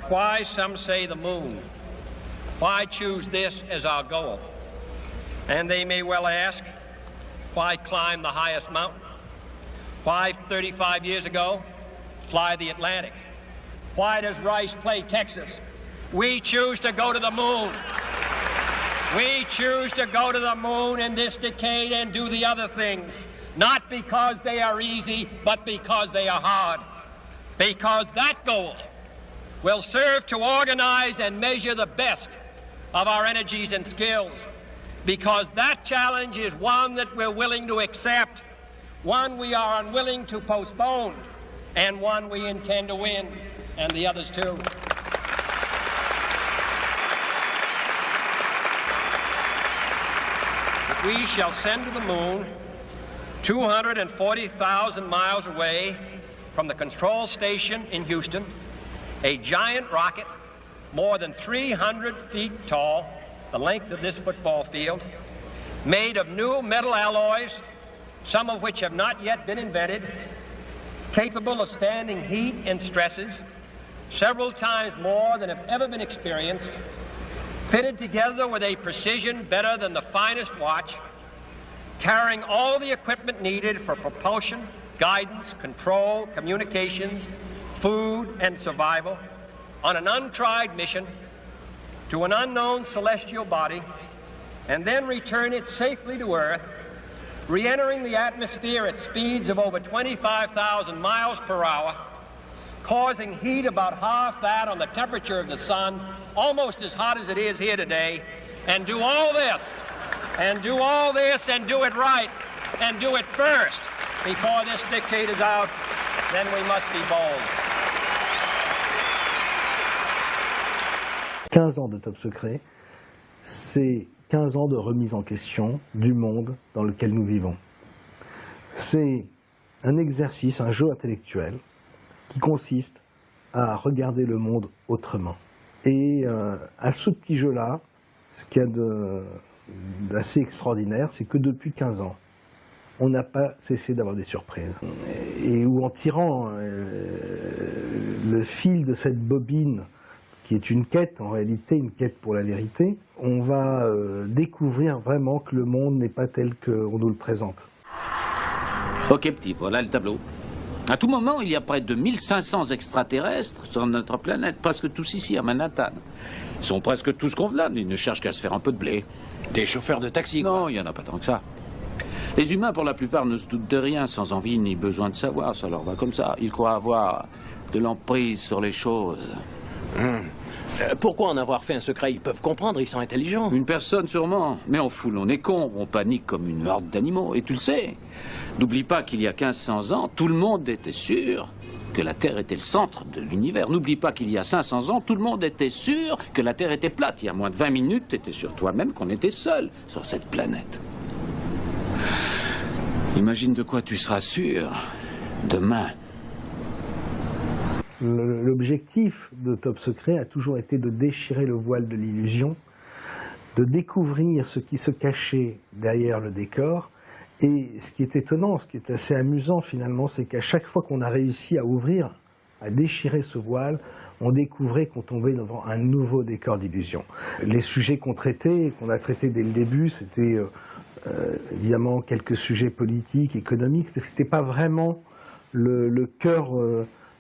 why, some say, the moon? Why choose this as our goal? And they may well ask, why climb the highest mountain? Why, 35 years ago, fly the Atlantic? Why does Rice play Texas? We choose to go to the moon. We choose to go to the moon in this decade and do the other things, not because they are easy, but because they are hard. Because that goal will serve to organize and measure the best of our energies and skills. Because that challenge is one that we're willing to accept, one we are unwilling to postpone, and one we intend to win, and the others too. We shall send to the moon 240,000 miles away from the control station in Houston, a giant rocket more than 300 feet tall, the length of this football field, made of new metal alloys, some of which have not yet been invented, capable of standing heat and stresses several times more than have ever been experienced, fitted together with a precision better than the finest watch, carrying all the equipment needed for propulsion, guidance, control, communications, food, and survival, on an untried mission to an unknown celestial body, and then return it safely to Earth, re-entering the atmosphere at speeds of over 25,000 miles per hour, causing heat about half that on the temperature of the sun, almost as hot as it is here today, and do all this, and do all this, and do it right, and do it first. Before this decade is out, then we must be bold. 15 ans de Top Secret, c'est 15 ans de remise en question du monde dans lequel nous vivons. C'est un exercice, un jeu intellectuel qui consiste à regarder le monde autrement. Et à ce petit jeu-là, ce qu'il y a d'assez extraordinaire, c'est que depuis 15 ans, on n'a pas cessé d'avoir des surprises. Et où en tirant le fil de cette bobine, qui est une quête, en réalité une quête pour la vérité, on va découvrir vraiment que le monde n'est pas tel qu'on nous le présente. Ok petit, voilà le tableau. À tout moment, il y a près de 1500 extraterrestres sur notre planète, presque tous ici à Manhattan. Ils sont presque tous convenables, ils ne cherchent qu'à se faire un peu de blé. Des chauffeurs de taxi, quoi. Non, il n'y en a pas tant que ça. Les humains, pour la plupart, ne se doutent de rien, sans envie ni besoin de savoir, ça leur va comme ça. Ils croient avoir de l'emprise sur les choses. Pourquoi en avoir fait un secret? Ils peuvent comprendre, ils sont intelligents. Une personne sûrement, mais en foule, on est con, on panique comme une horde d'animaux, et tu le sais. N'oublie pas qu'il y a 1500 ans, tout le monde était sûr que la Terre était le centre de l'univers. N'oublie pas qu'il y a 500 ans, tout le monde était sûr que la Terre était plate. Il y a moins de 20 minutes, tu étais sûr toi-même qu'on était seul sur cette planète. Imagine de quoi tu seras sûr demain. L'objectif de Top Secret a toujours été de déchirer le voile de l'illusion, de découvrir ce qui se cachait derrière le décor. Et ce qui est étonnant, ce qui est assez amusant finalement, c'est qu'à chaque fois qu'on a réussi à ouvrir, à déchirer ce voile, on découvrait qu'on tombait devant un nouveau décor d'illusion. Les sujets qu'on traitait, qu'on a traités dès le début, c'était évidemment quelques sujets politiques, économiques, mais ce n'était pas vraiment le cœur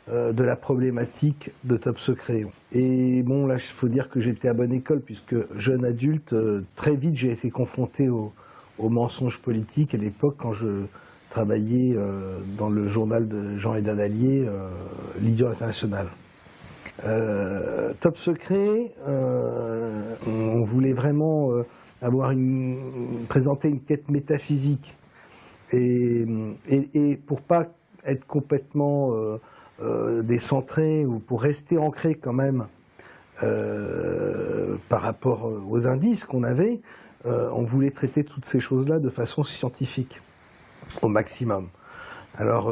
de la problématique de Top Secret. Et bon, là, il faut dire que j'étais à bonne école, puisque jeune adulte, très vite, j'ai été confronté aux mensonges politiques à l'époque, quand je travaillais dans le journal de Jean et Danalier, l'Idiot International. Top Secret, on voulait vraiment présenter une quête métaphysique. Et pour pas être complètement décentré, ou pour rester ancré quand même par rapport aux indices qu'on avait, on voulait traiter toutes ces choses-là de façon scientifique, au maximum. Alors,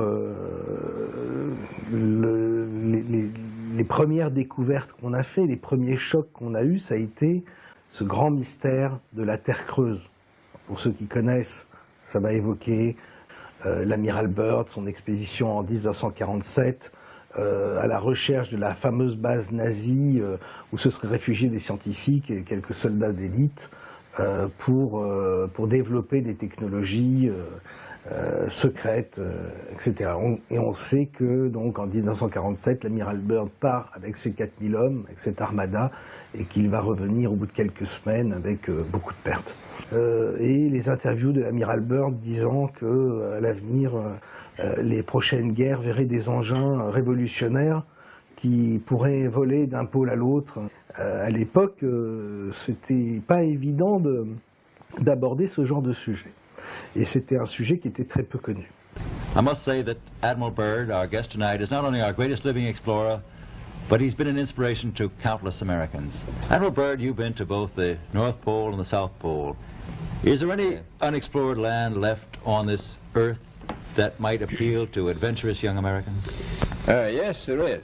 les premières découvertes qu'on a fait, les premiers chocs qu'on a eus, ça a été ce grand mystère de la Terre creuse. Pour ceux qui connaissent, ça va évoquer l'amiral Byrd, son expédition en 1947, à la recherche de la fameuse base nazie où se seraient réfugiés des scientifiques et quelques soldats d'élite pour développer des technologies secrètes, etc. Et on sait que donc en 1947, l'amiral Byrd part avec ses 4000 hommes, avec cette armada, et qu'il va revenir au bout de quelques semaines avec beaucoup de pertes. Et les interviews de l'amiral Byrd disant que à l'avenir, les prochaines guerres verraient des engins révolutionnaires qui pourraient voler d'un pôle à l'autre. À l'époque, c'était pas évident d'aborder ce genre de sujet. Et c'était un sujet qui était très peu connu. I must say that Admiral Byrd, our guest tonight, is not only our greatest living explorer, but he's been an inspiration to countless Americans. Admiral Byrd, you've been to both the North Pole and the South Pole. Is there any unexplored land left on this earth that might appeal to adventurous young Americans? Yes, there is.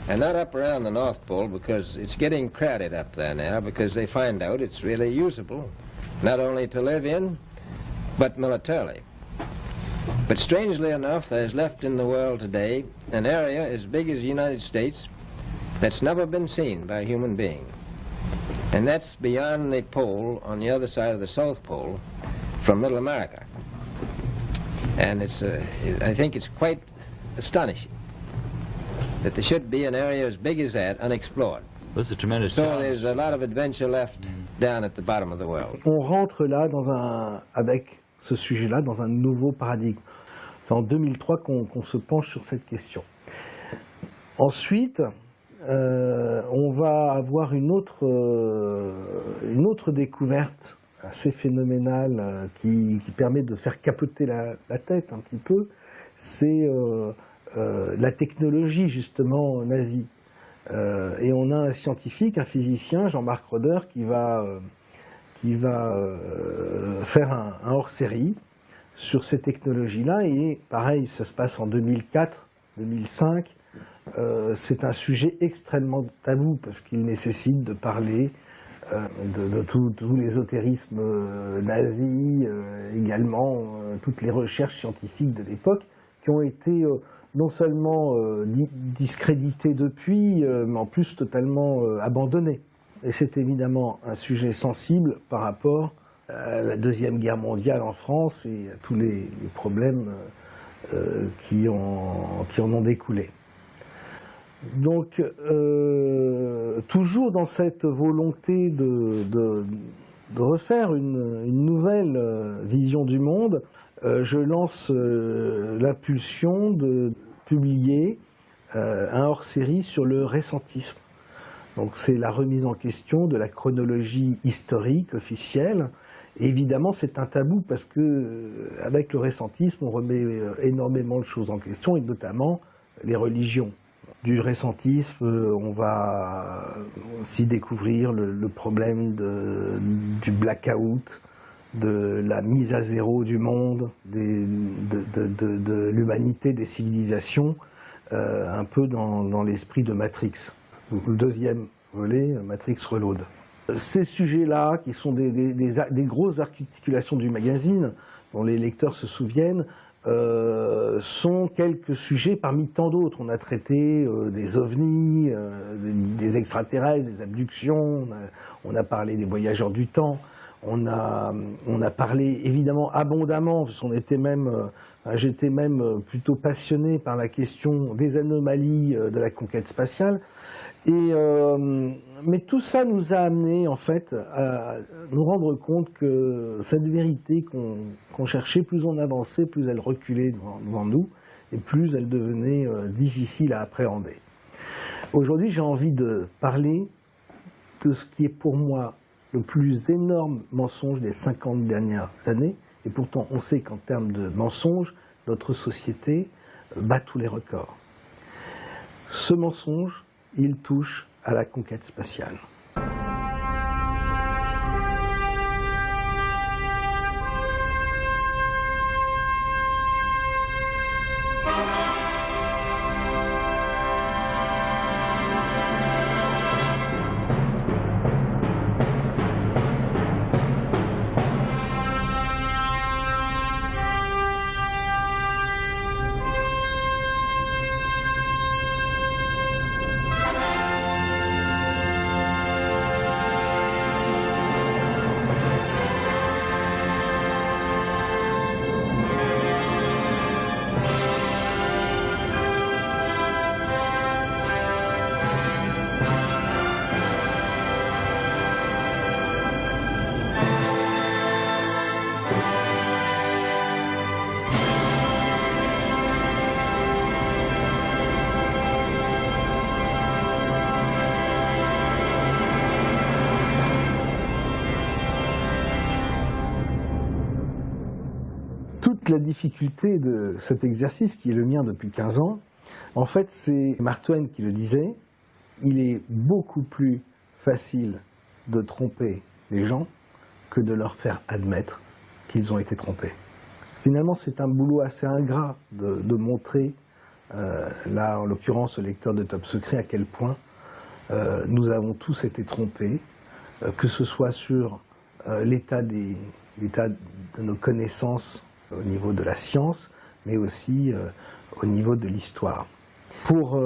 And not up around the North Pole, because it's getting crowded up there now, because they find out it's really usable, not only to live in, but militarily. But strangely enough, there's left in the world today an area as big as the United States that's never been seen by a human being. And that's beyond the pole, on the other side of the South Pole, from Middle America. And I think it's quite astonishing that there should be an area as big as that unexplored. That's a tremendous So challenge. there's a lot of adventure left down at the bottom of the world. On rentre là avec ce sujet-là dans un nouveau paradigme. C'est en 2003 qu'on se penche sur cette question. Ensuite, on va avoir une autre découverte assez phénoménale qui permet de faire capoter la tête un petit peu. C'est la technologie justement nazie. Et on a un scientifique, un physicien, Jean-Marc Roder, qui va faire un hors-série sur ces technologies-là. Et pareil, ça se passe en 2004, 2005. C'est un sujet extrêmement tabou parce qu'il nécessite de parler de tout l'ésotérisme nazi, également toutes les recherches scientifiques de l'époque qui ont été non seulement discréditées depuis, mais en plus totalement abandonnées. Et c'est évidemment un sujet sensible par rapport à la Deuxième Guerre mondiale en France et à tous les problèmes qui en ont découlé. Donc, toujours dans cette volonté de refaire une nouvelle vision du monde, je lance l'impulsion de publier un hors-série sur le récentisme. Donc c'est la remise en question de la chronologie historique officielle. Et évidemment, c'est un tabou parce que avec le récentisme, on remet énormément de choses en question, et notamment les religions. Du récentisme, on va aussi découvrir le problème du blackout, de la mise à zéro du monde, de l'humanité, des civilisations, un peu dans l'esprit de Matrix. Donc, le deuxième volet, Matrix Reload. Ces sujets-là, qui sont des grosses articulations du magazine, dont les lecteurs se souviennent, sont quelques sujets parmi tant d'autres. On a traité des ovnis, des extraterrestres, des abductions, on a parlé des voyageurs du temps, on a parlé évidemment abondamment, parce qu'on était j'étais même plutôt passionné par la question des anomalies de la conquête spatiale. Mais tout ça nous a amené en fait à nous rendre compte que cette vérité qu'on cherchait, plus on avançait, plus elle reculait devant nous et plus elle devenait difficile à appréhender. Aujourd'hui, j'ai envie de parler de ce qui est pour moi le plus énorme mensonge des 50 dernières années. Et pourtant, on sait qu'en termes de mensonges, notre société bat tous les records. Ce mensonge, il touche à la conquête spatiale. toute la difficulté de cet exercice, qui est le mien depuis 15 ans, en fait, c'est Mark Twain qui le disait, il est beaucoup plus facile de tromper les gens que de leur faire admettre qu'ils ont été trompés. Finalement, c'est un boulot assez ingrat de montrer, là en l'occurrence au lecteur de Top Secret, à quel point nous avons tous été trompés, que ce soit sur l'état de nos connaissances au niveau de la science, mais aussi au niveau de l'histoire. Pour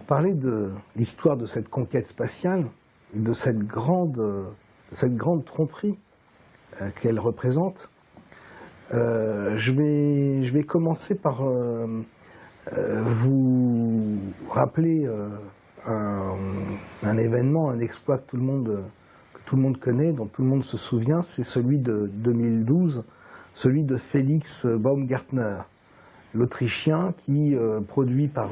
parler de l'histoire de cette conquête spatiale et de cette grande tromperie qu'elle représente, je vais commencer par vous rappeler un événement, un exploit que tout le monde connaît, dont tout le monde se souvient, c'est celui de 2012, celui de Félix Baumgartner, l'Autrichien qui, produit par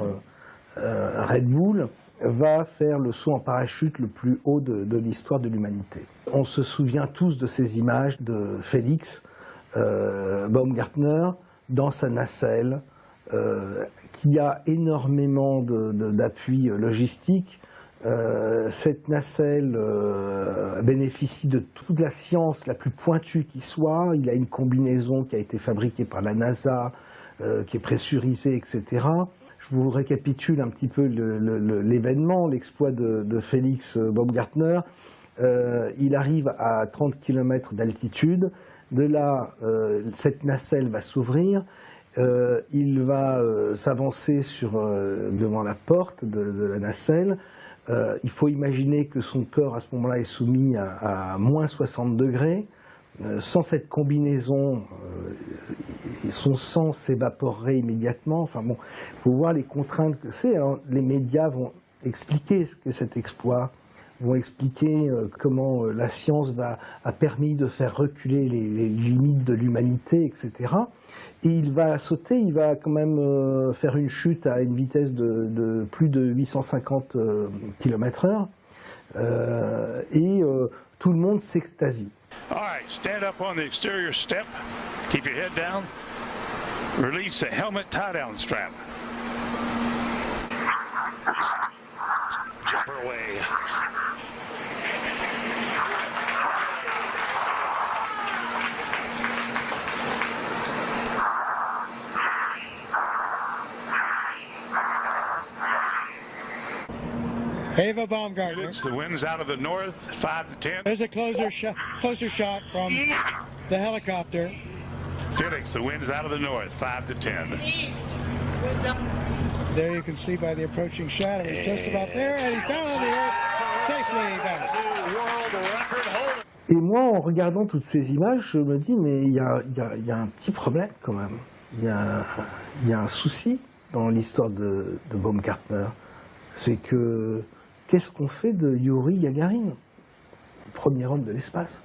Red Bull, va faire le saut en parachute le plus haut de l'histoire de l'humanité. On se souvient tous de ces images de Félix Baumgartner dans sa nacelle, qui a énormément d'appui logistique. Cette nacelle bénéficie de toute la science la plus pointue qui soit. Il a une combinaison qui a été fabriquée par la NASA, qui est pressurisée, etc. Je vous récapitule un petit peu l'événement, l'exploit de Félix Baumgartner. Il arrive à 30 km d'altitude. De là, cette nacelle va s'ouvrir. Il va s'avancer devant la porte de la nacelle. Il faut imaginer que son corps, à ce moment-là, est soumis à moins 60 degrés. Sans cette combinaison, son sang s'évaporerait immédiatement. Enfin bon, il faut voir les contraintes que c'est. Alors, les médias vont expliquer ce qu'est cet exploit, vont expliquer comment la science a permis de faire reculer les limites de l'humanité, etc. Et il va sauter, il va quand même faire une chute à une vitesse de plus de 850 km/h. Et tout le monde s'extasie. All right, stand up on the exterior step. Keep your head down. Release the helmet tie-down strap. Jumper away. Ava Baumgartner. The wind's out of the north, 5 to 10. There's a closer shot from the helicopter. Felix, the wind's out of the north, 5 to 10. There you can see by the approaching shadow, he's just about there, and he's down on the earth, safely back. Et moi, en regardant toutes ces images, je me dis, mais il y a un petit problème quand même. Il y a un souci dans l'histoire de Baumgartner. C'est que, qu'est-ce qu'on fait de Yuri Gagarin, le premier homme de l'espace?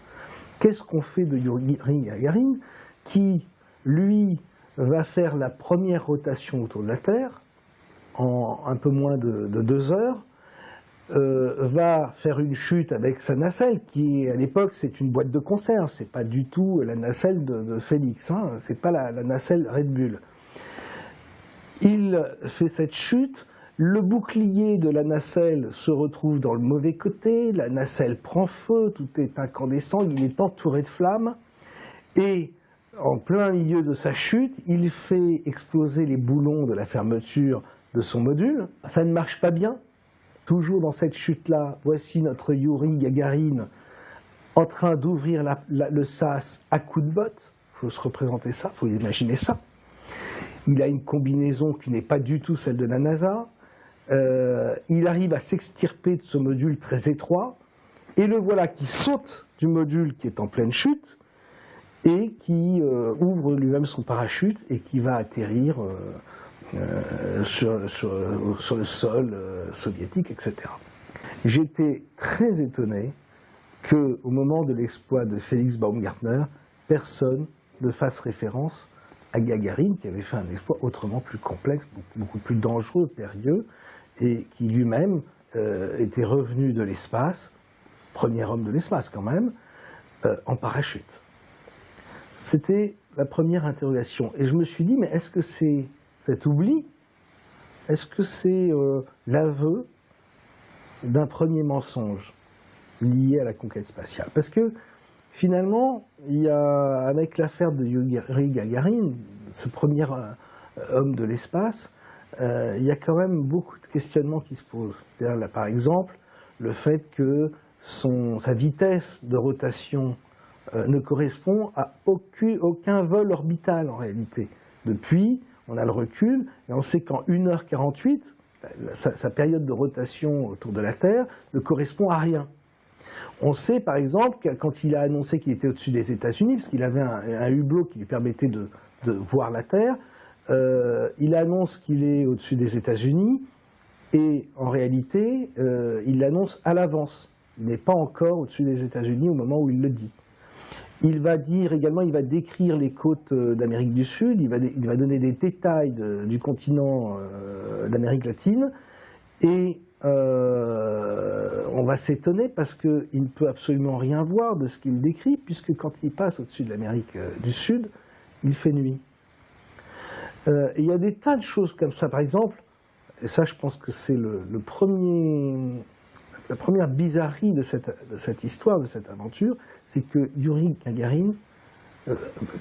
Qu'est-ce qu'on fait de Yuri Gagarin, qui, lui, va faire la première rotation autour de la Terre, en un peu moins de 2 heures, va faire une chute avec sa nacelle, qui, à l'époque, c'est une boîte de conserve, c'est pas du tout la nacelle de Félix, hein, c'est pas la nacelle Red Bull. Il fait cette chute. Le bouclier de la nacelle se retrouve dans le mauvais côté, la nacelle prend feu, tout est incandescent, il est entouré de flammes, et en plein milieu de sa chute, il fait exploser les boulons de la fermeture de son module. Ça ne marche pas bien. Toujours dans cette chute-là, voici notre Yuri Gagarin en train d'ouvrir le sas à coups de botte. Il faut se représenter ça, il faut imaginer ça. Il a une combinaison qui n'est pas du tout celle de la NASA. Il arrive à s'extirper de ce module très étroit, et le voilà qui saute du module qui est en pleine chute, et qui ouvre lui-même son parachute, et qui va atterrir sur le sol soviétique, etc. J'étais très étonné qu'au moment de l'exploit de Félix Baumgartner, personne ne fasse référence à Gagarin, qui avait fait un exploit autrement plus complexe, beaucoup plus dangereux, périlleux, et qui lui-même était revenu de l'espace, premier homme de l'espace quand même, en parachute. C'était la première interrogation. Et je me suis dit, mais est-ce que c'est cet oubli? Est-ce que c'est l'aveu d'un premier mensonge lié à la conquête spatiale? Parce que finalement, il y a, avec l'affaire de Yuri Gagarin, ce premier homme de l'espace, il y a quand même beaucoup de questionnements qui se posent. Là, par exemple, le fait que sa vitesse de rotation ne correspond à aucun vol orbital en réalité. Depuis, on a le recul et on sait qu'en 1h48, sa période de rotation autour de la Terre ne correspond à rien. On sait par exemple que quand il a annoncé qu'il était au-dessus des États-Unis, parce qu'il avait un hublot qui lui permettait de voir la Terre, il annonce qu'il est au-dessus des États-Unis et en réalité, il l'annonce à l'avance. Il n'est pas encore au-dessus des États-Unis au moment où il le dit. Il va dire également, il va décrire les côtes d'Amérique du Sud, il va donner des détails du continent d'Amérique latine, et on va s'étonner parce qu'il ne peut absolument rien voir de ce qu'il décrit, puisque quand il passe au-dessus de l'Amérique du Sud, il fait nuit. Et il y a des tas de choses comme ça, par exemple, et ça je pense que c'est la première bizarrerie de cette histoire, de cette aventure, c'est que Yuri Gagarin,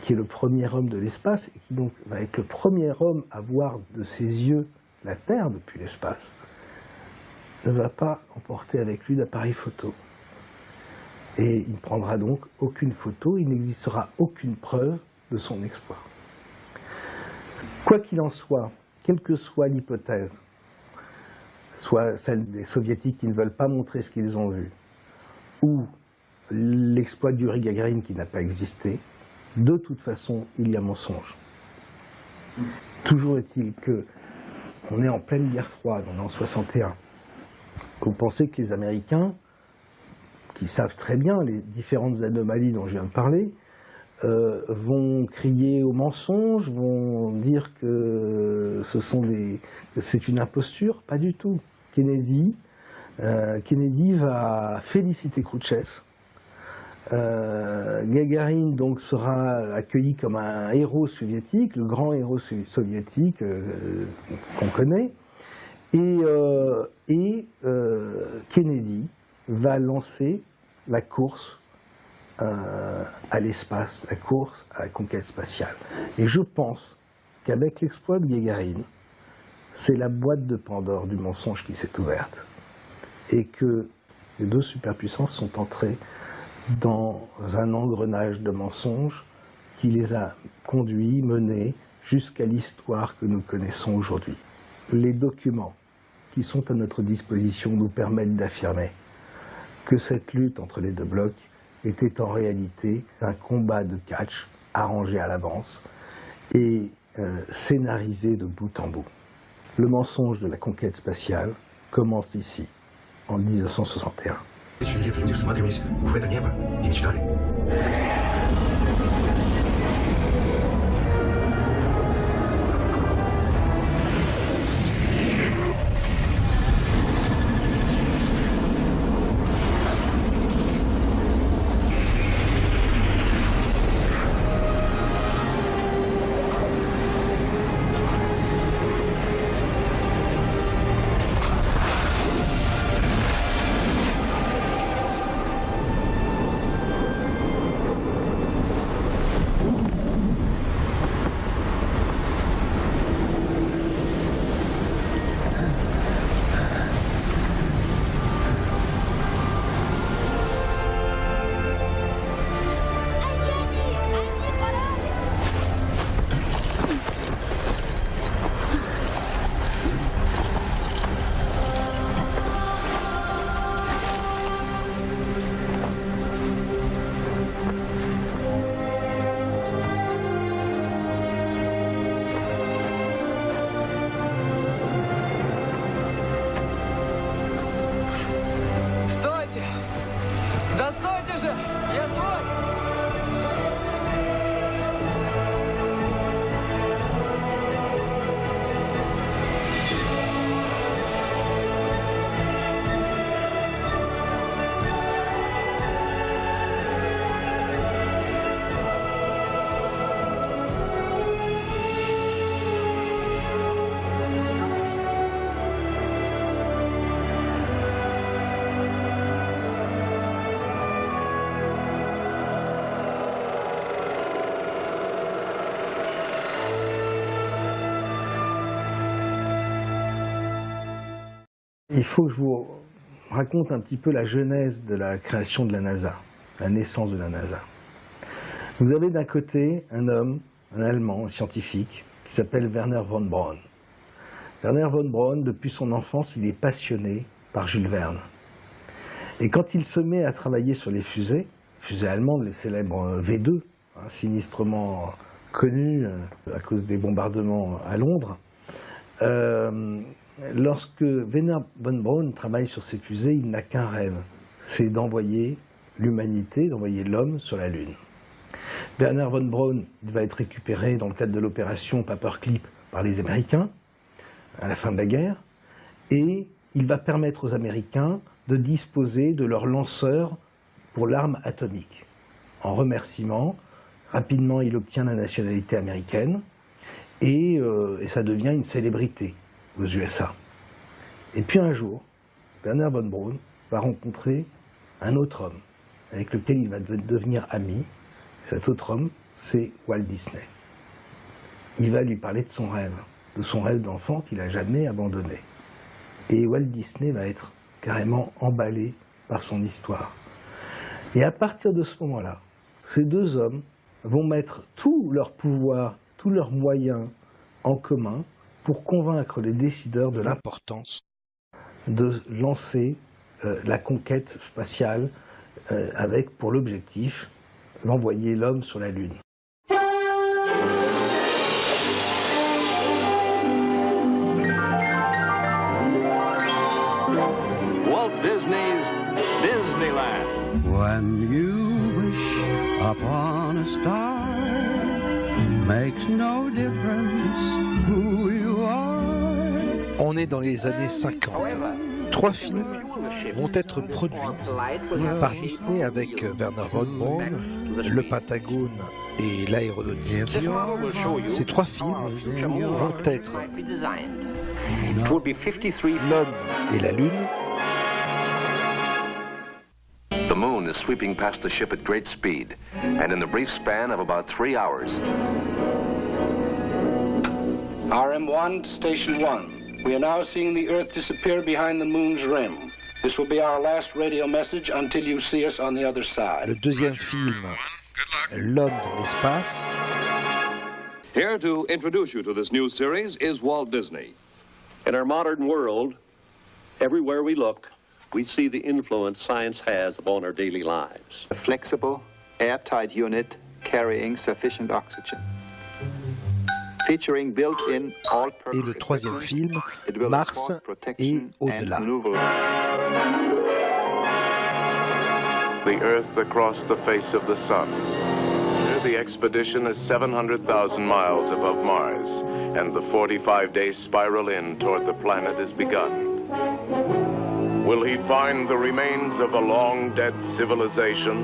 qui est le premier homme de l'espace, et qui donc va être le premier homme à voir de ses yeux la Terre depuis l'espace, ne va pas emporter avec lui d'appareil photo. Et il ne prendra donc aucune photo, il n'existera aucune preuve de son exploit. Quoi qu'il en soit, quelle que soit l'hypothèse, soit celle des soviétiques qui ne veulent pas montrer ce qu'ils ont vu, ou l'exploit de Yuri Gagarin qui n'a pas existé, de toute façon, il y a mensonge. Toujours est-il qu'on est en pleine guerre froide, on est en 61. Vous pensez que les Américains, qui savent très bien les différentes anomalies dont je viens de parler, vont crier au mensonge, vont dire que c'est une imposture? Pas du tout. Kennedy va féliciter Khrouchtchev. Gagarin donc sera accueilli comme un héros soviétique, le grand héros soviétique qu'on connaît, et Kennedy va lancer la course à l'espace, la course à la conquête spatiale. Et je pense qu'avec l'exploit de Gagarin, c'est la boîte de Pandore du mensonge qui s'est ouverte. Et que les deux superpuissances sont entrées dans un engrenage de mensonges qui les a menés jusqu'à l'histoire que nous connaissons aujourd'hui. Les documents qui sont à notre disposition nous permettent d'affirmer que cette lutte entre les deux blocs était en réalité un combat de catch arrangé à l'avance et scénarisé de bout en bout. Le mensonge de la conquête spatiale commence ici, en 1961. Il faut que je vous raconte un petit peu la genèse de la création de la NASA, la naissance de la NASA. Vous avez d'un côté un homme, un Allemand, un scientifique, qui s'appelle Werner von Braun. Werner von Braun, depuis son enfance, il est passionné par Jules Verne. Et quand il se met à travailler sur les fusées allemandes, les célèbres V2, sinistrement connues à cause des bombardements à Londres, lorsque Werner von Braun travaille sur ces fusées, il n'a qu'un rêve, c'est d'envoyer l'humanité, d'envoyer l'homme sur la Lune. Werner von Braun va être récupéré dans le cadre de l'opération Paperclip par les Américains à la fin de la guerre, et il va permettre aux Américains de disposer de leur lanceur pour l'arme atomique. En remerciement, rapidement il obtient la nationalité américaine et ça devient une célébrité aux USA. Et puis un jour, Werner von Braun va rencontrer un autre homme avec lequel il va devenir ami. Cet autre homme, c'est Walt Disney. Il va lui parler de son rêve d'enfant qu'il n'a jamais abandonné. Et Walt Disney va être carrément emballé par son histoire. Et à partir de ce moment-là, ces deux hommes vont mettre tout leur pouvoir, tous leurs moyens en commun pour convaincre les décideurs de l'importance de lancer la conquête spatiale avec pour l'objectif d'envoyer l'homme sur la Lune. Walt Disney's Disneyland. When you wish upon a star, makes no difference who you are. On est dans les années 50. 3 films vont être produits par Disney avec Werner von Braun, le Pentagone et l'aéronautique. Ces 3 films vont être L'homme et la Lune. The moon is sweeping past the ship at great speed, and in the brief span of about 3 hours. RM1, Station 1. We are now seeing the Earth disappear behind the moon's rim. This will be our last radio message until you see us on the other side. Le deuxième film, L'homme dans l'espace. Here to introduce you to this new series is Walt Disney. In our modern world, everywhere we look, we see the influence science has upon our daily lives. A flexible, airtight unit carrying sufficient oxygen. Featuring built-in all-purpose. Et le troisième film, Mars et au-delà. The Earth across the face of the Sun. The expedition is 700,000 miles above Mars, and the 45-day spiral in toward the planet is begun. Will he find the remains of a long-dead civilization?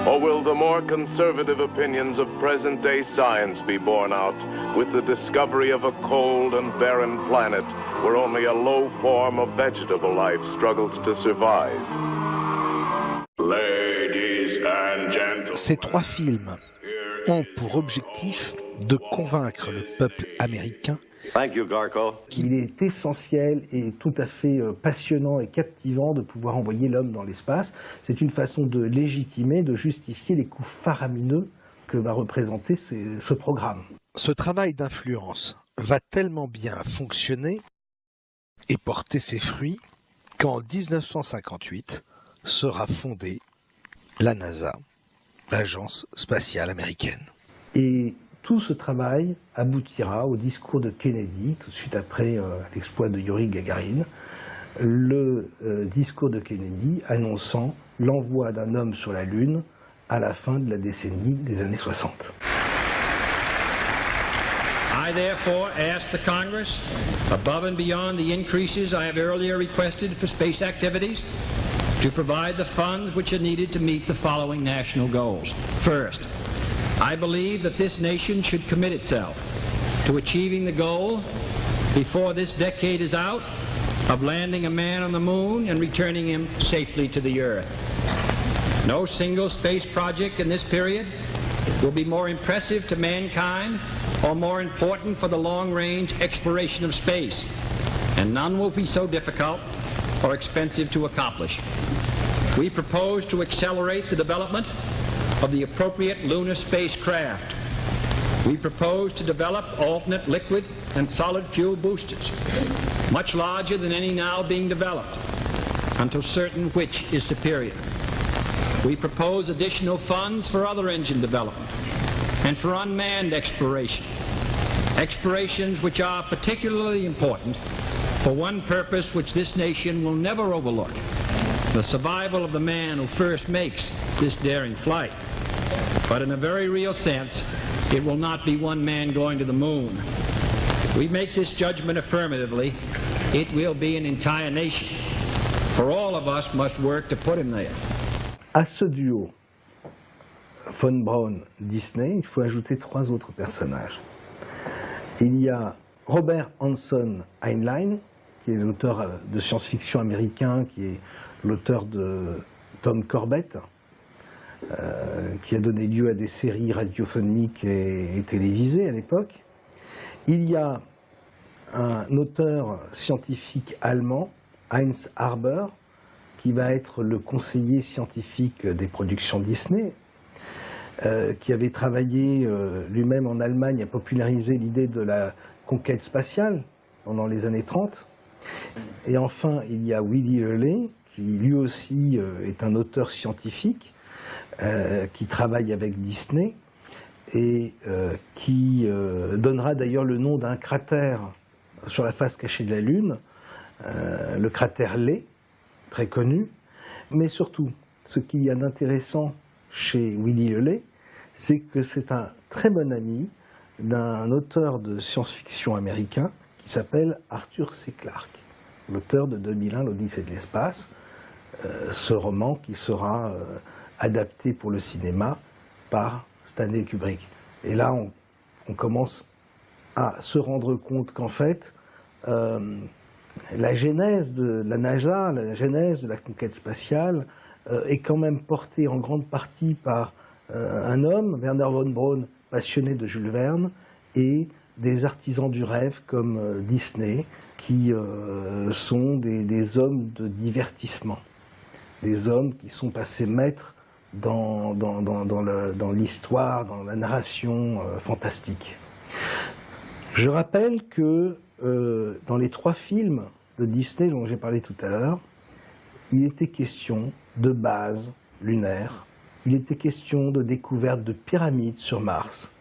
Or will the more conservative opinions of present-day science be borne out with the discovery of a cold and barren planet where only a low form of vegetable life struggles to survive? Ladies and gentlemen. Ces 3 films ont pour objectif de convaincre le peuple américain qu'il est essentiel et tout à fait passionnant et captivant de pouvoir envoyer l'homme dans l'espace. C'est une façon de légitimer, de justifier les coûts faramineux que va représenter ce programme. Ce travail d'influence va tellement bien fonctionner et porter ses fruits qu'en 1958 sera fondée la NASA, l'agence spatiale américaine. Et tout ce travail aboutira au discours de Kennedy, tout de suite après l'exploit de Yuri Gagarin, le discours de Kennedy annonçant l'envoi d'un homme sur la Lune à la fin de la décennie des années 60. I therefore ask the Congress, above and beyond the increases I have earlier requested for space activities, to provide the funds which are needed to meet the following national goals. First, I believe that this nation should commit itself to achieving the goal, before this decade is out, of landing a man on the moon and returning him safely to the Earth. No single space project in this period will be more impressive to mankind or more important for the long-range exploration of space, and none will be so difficult or expensive to accomplish. We propose to accelerate the development of the appropriate lunar spacecraft. We propose to develop alternate liquid and solid fuel boosters, much larger than any now being developed, until certain which is superior. We propose additional funds for other engine development and for unmanned exploration, explorations which are particularly important for one purpose which this nation will never overlook, the survival of the man who first makes this daring flight. But in a very real sense, it will not be one man going to the moon. If we make this judgment affirmatively, it will be an entire nation. For all of us must work to put him there. À ce duo von Braun-Disney, il faut ajouter 3 autres personnages. Il y a Robert Hanson Heinlein, qui est l'auteur de science-fiction américain, qui est l'auteur de Tom Corbett, qui a donné lieu à des séries radiophoniques et télévisées à l'époque. Il y a un auteur scientifique allemand, Heinz Harber, qui va être le conseiller scientifique des productions Disney, qui avait travaillé lui-même en Allemagne à populariser l'idée de la conquête spatiale pendant les années 30. Et enfin, il y a Willy Hurley, qui lui aussi est un auteur scientifique, qui travaille avec Disney, et qui donnera d'ailleurs le nom d'un cratère sur la face cachée de la Lune, le cratère Lay, très connu. Mais surtout, ce qu'il y a d'intéressant chez Willy Hurley, c'est que c'est un très bon ami d'un auteur de science-fiction américain qui s'appelle Arthur C. Clarke, l'auteur de 2001, l'Odyssée de l'espace, ce roman qui sera adapté pour le cinéma par Stanley Kubrick. Et là, on commence à se rendre compte qu'en fait, la genèse de la NASA, la genèse de la conquête spatiale est quand même portée en grande partie par un homme, Werner von Braun, passionné de Jules Verne, et des artisans du rêve comme Disney, qui sont des hommes de divertissement, des hommes qui sont passés maîtres dans l'histoire, dans la narration fantastique. Je rappelle que dans les 3 films de Disney dont j'ai parlé tout à l'heure, il était question de bases lunaires, il était question de découverte de pyramides sur Mars.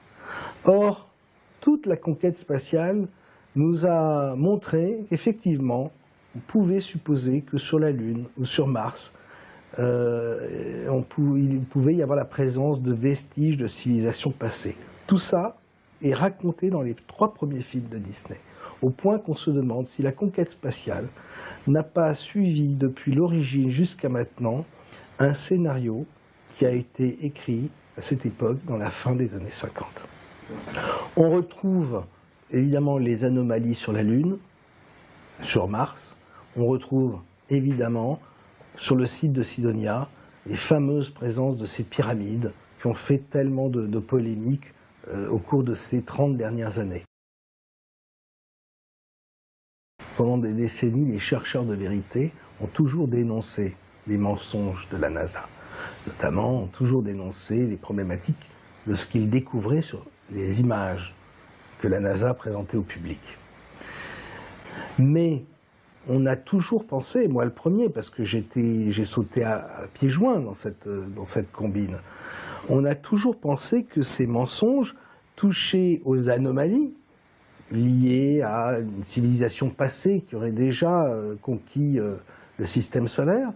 Or, toute la conquête spatiale nous a montré qu'effectivement, on pouvait supposer que sur la Lune ou sur Mars, il pouvait y avoir la présence de vestiges de civilisations passées. Tout ça est raconté dans les 3 premiers films de Disney, au point qu'on se demande si la conquête spatiale n'a pas suivi depuis l'origine jusqu'à maintenant un scénario qui a été écrit à cette époque, dans la fin des années 50. On retrouve évidemment les anomalies sur la Lune, sur Mars. On retrouve évidemment sur le site de Sidonia les fameuses présences de ces pyramides qui ont fait tellement de polémiques au cours de ces 30 dernières années. Pendant des décennies, les chercheurs de vérité ont toujours dénoncé les mensonges de la NASA. Notamment, ont toujours dénoncé les problématiques de ce qu'ils découvraient sur les images que la NASA présentait au public. Mais on a toujours pensé, moi le premier, parce que j'ai sauté à pieds joints dans cette combine, on a toujours pensé que ces mensonges touchaient aux anomalies liées à une civilisation passée qui aurait déjà conquis le système solaire,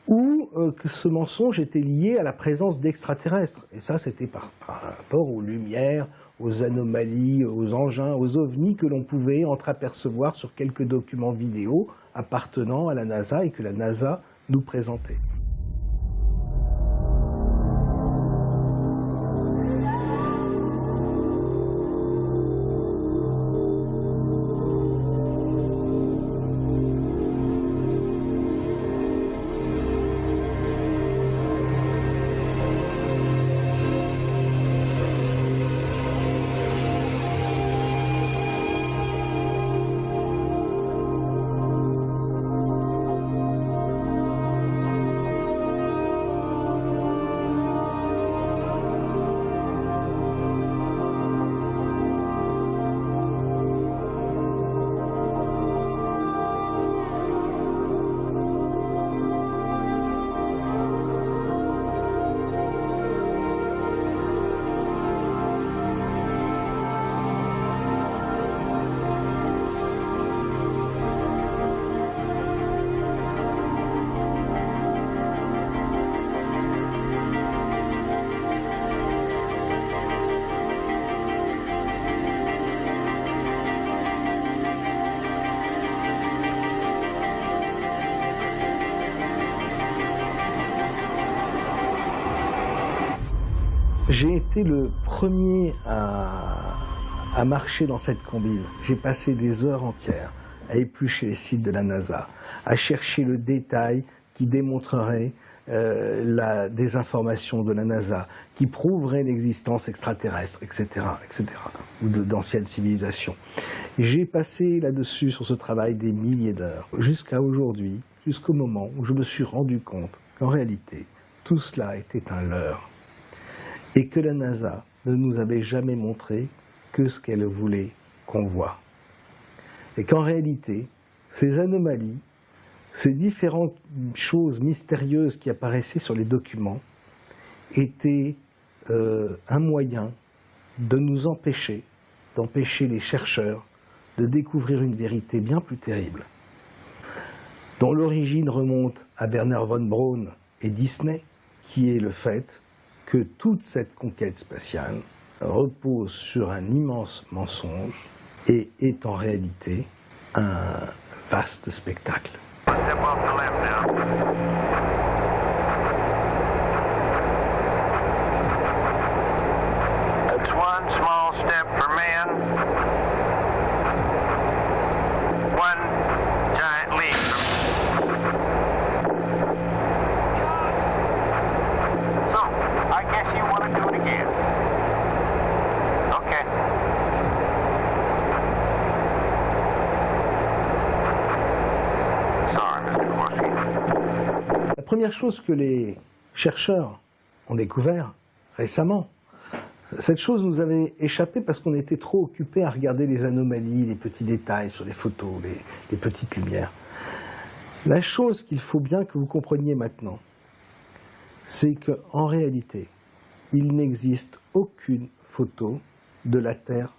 ou que ce mensonge était lié à la présence d'extraterrestres. Et ça, c'était par rapport aux lumières, aux anomalies, aux engins, aux ovnis que l'on pouvait entreapercevoir sur quelques documents vidéo appartenant à la NASA et que la NASA nous présentait. J'ai été le premier à marcher dans cette combine. J'ai passé des heures entières à éplucher les sites de la NASA, à chercher le détail qui démontrerait la désinformation de la NASA, qui prouverait l'existence extraterrestre, etc., etc., ou d'anciennes civilisations. J'ai passé là-dessus, sur ce travail, des milliers d'heures, jusqu'à aujourd'hui, jusqu'au moment où je me suis rendu compte qu'en réalité, tout cela était un leurre, et que la NASA ne nous avait jamais montré que ce qu'elle voulait qu'on voie. Et qu'en réalité, ces anomalies, ces différentes choses mystérieuses qui apparaissaient sur les documents étaient un moyen de nous empêcher, d'empêcher les chercheurs de découvrir une vérité bien plus terrible, dont l'origine remonte à Werner von Braun et Disney, qui est le fait que toute cette conquête spatiale repose sur un immense mensonge et est en réalité un vaste spectacle. It's one small step for man, one giant leap. So, I guess you want to do it again. Okay. Sorry, Mr. Corsi. La première chose que les chercheurs ont découvert récemment, cette chose nous avait échappé parce qu'on était trop occupés à regarder les anomalies, les petits détails sur les photos, les petites lumières. La chose qu'il faut bien que vous compreniez maintenant, c'est qu'en réalité, il n'existe aucune photo de la Terre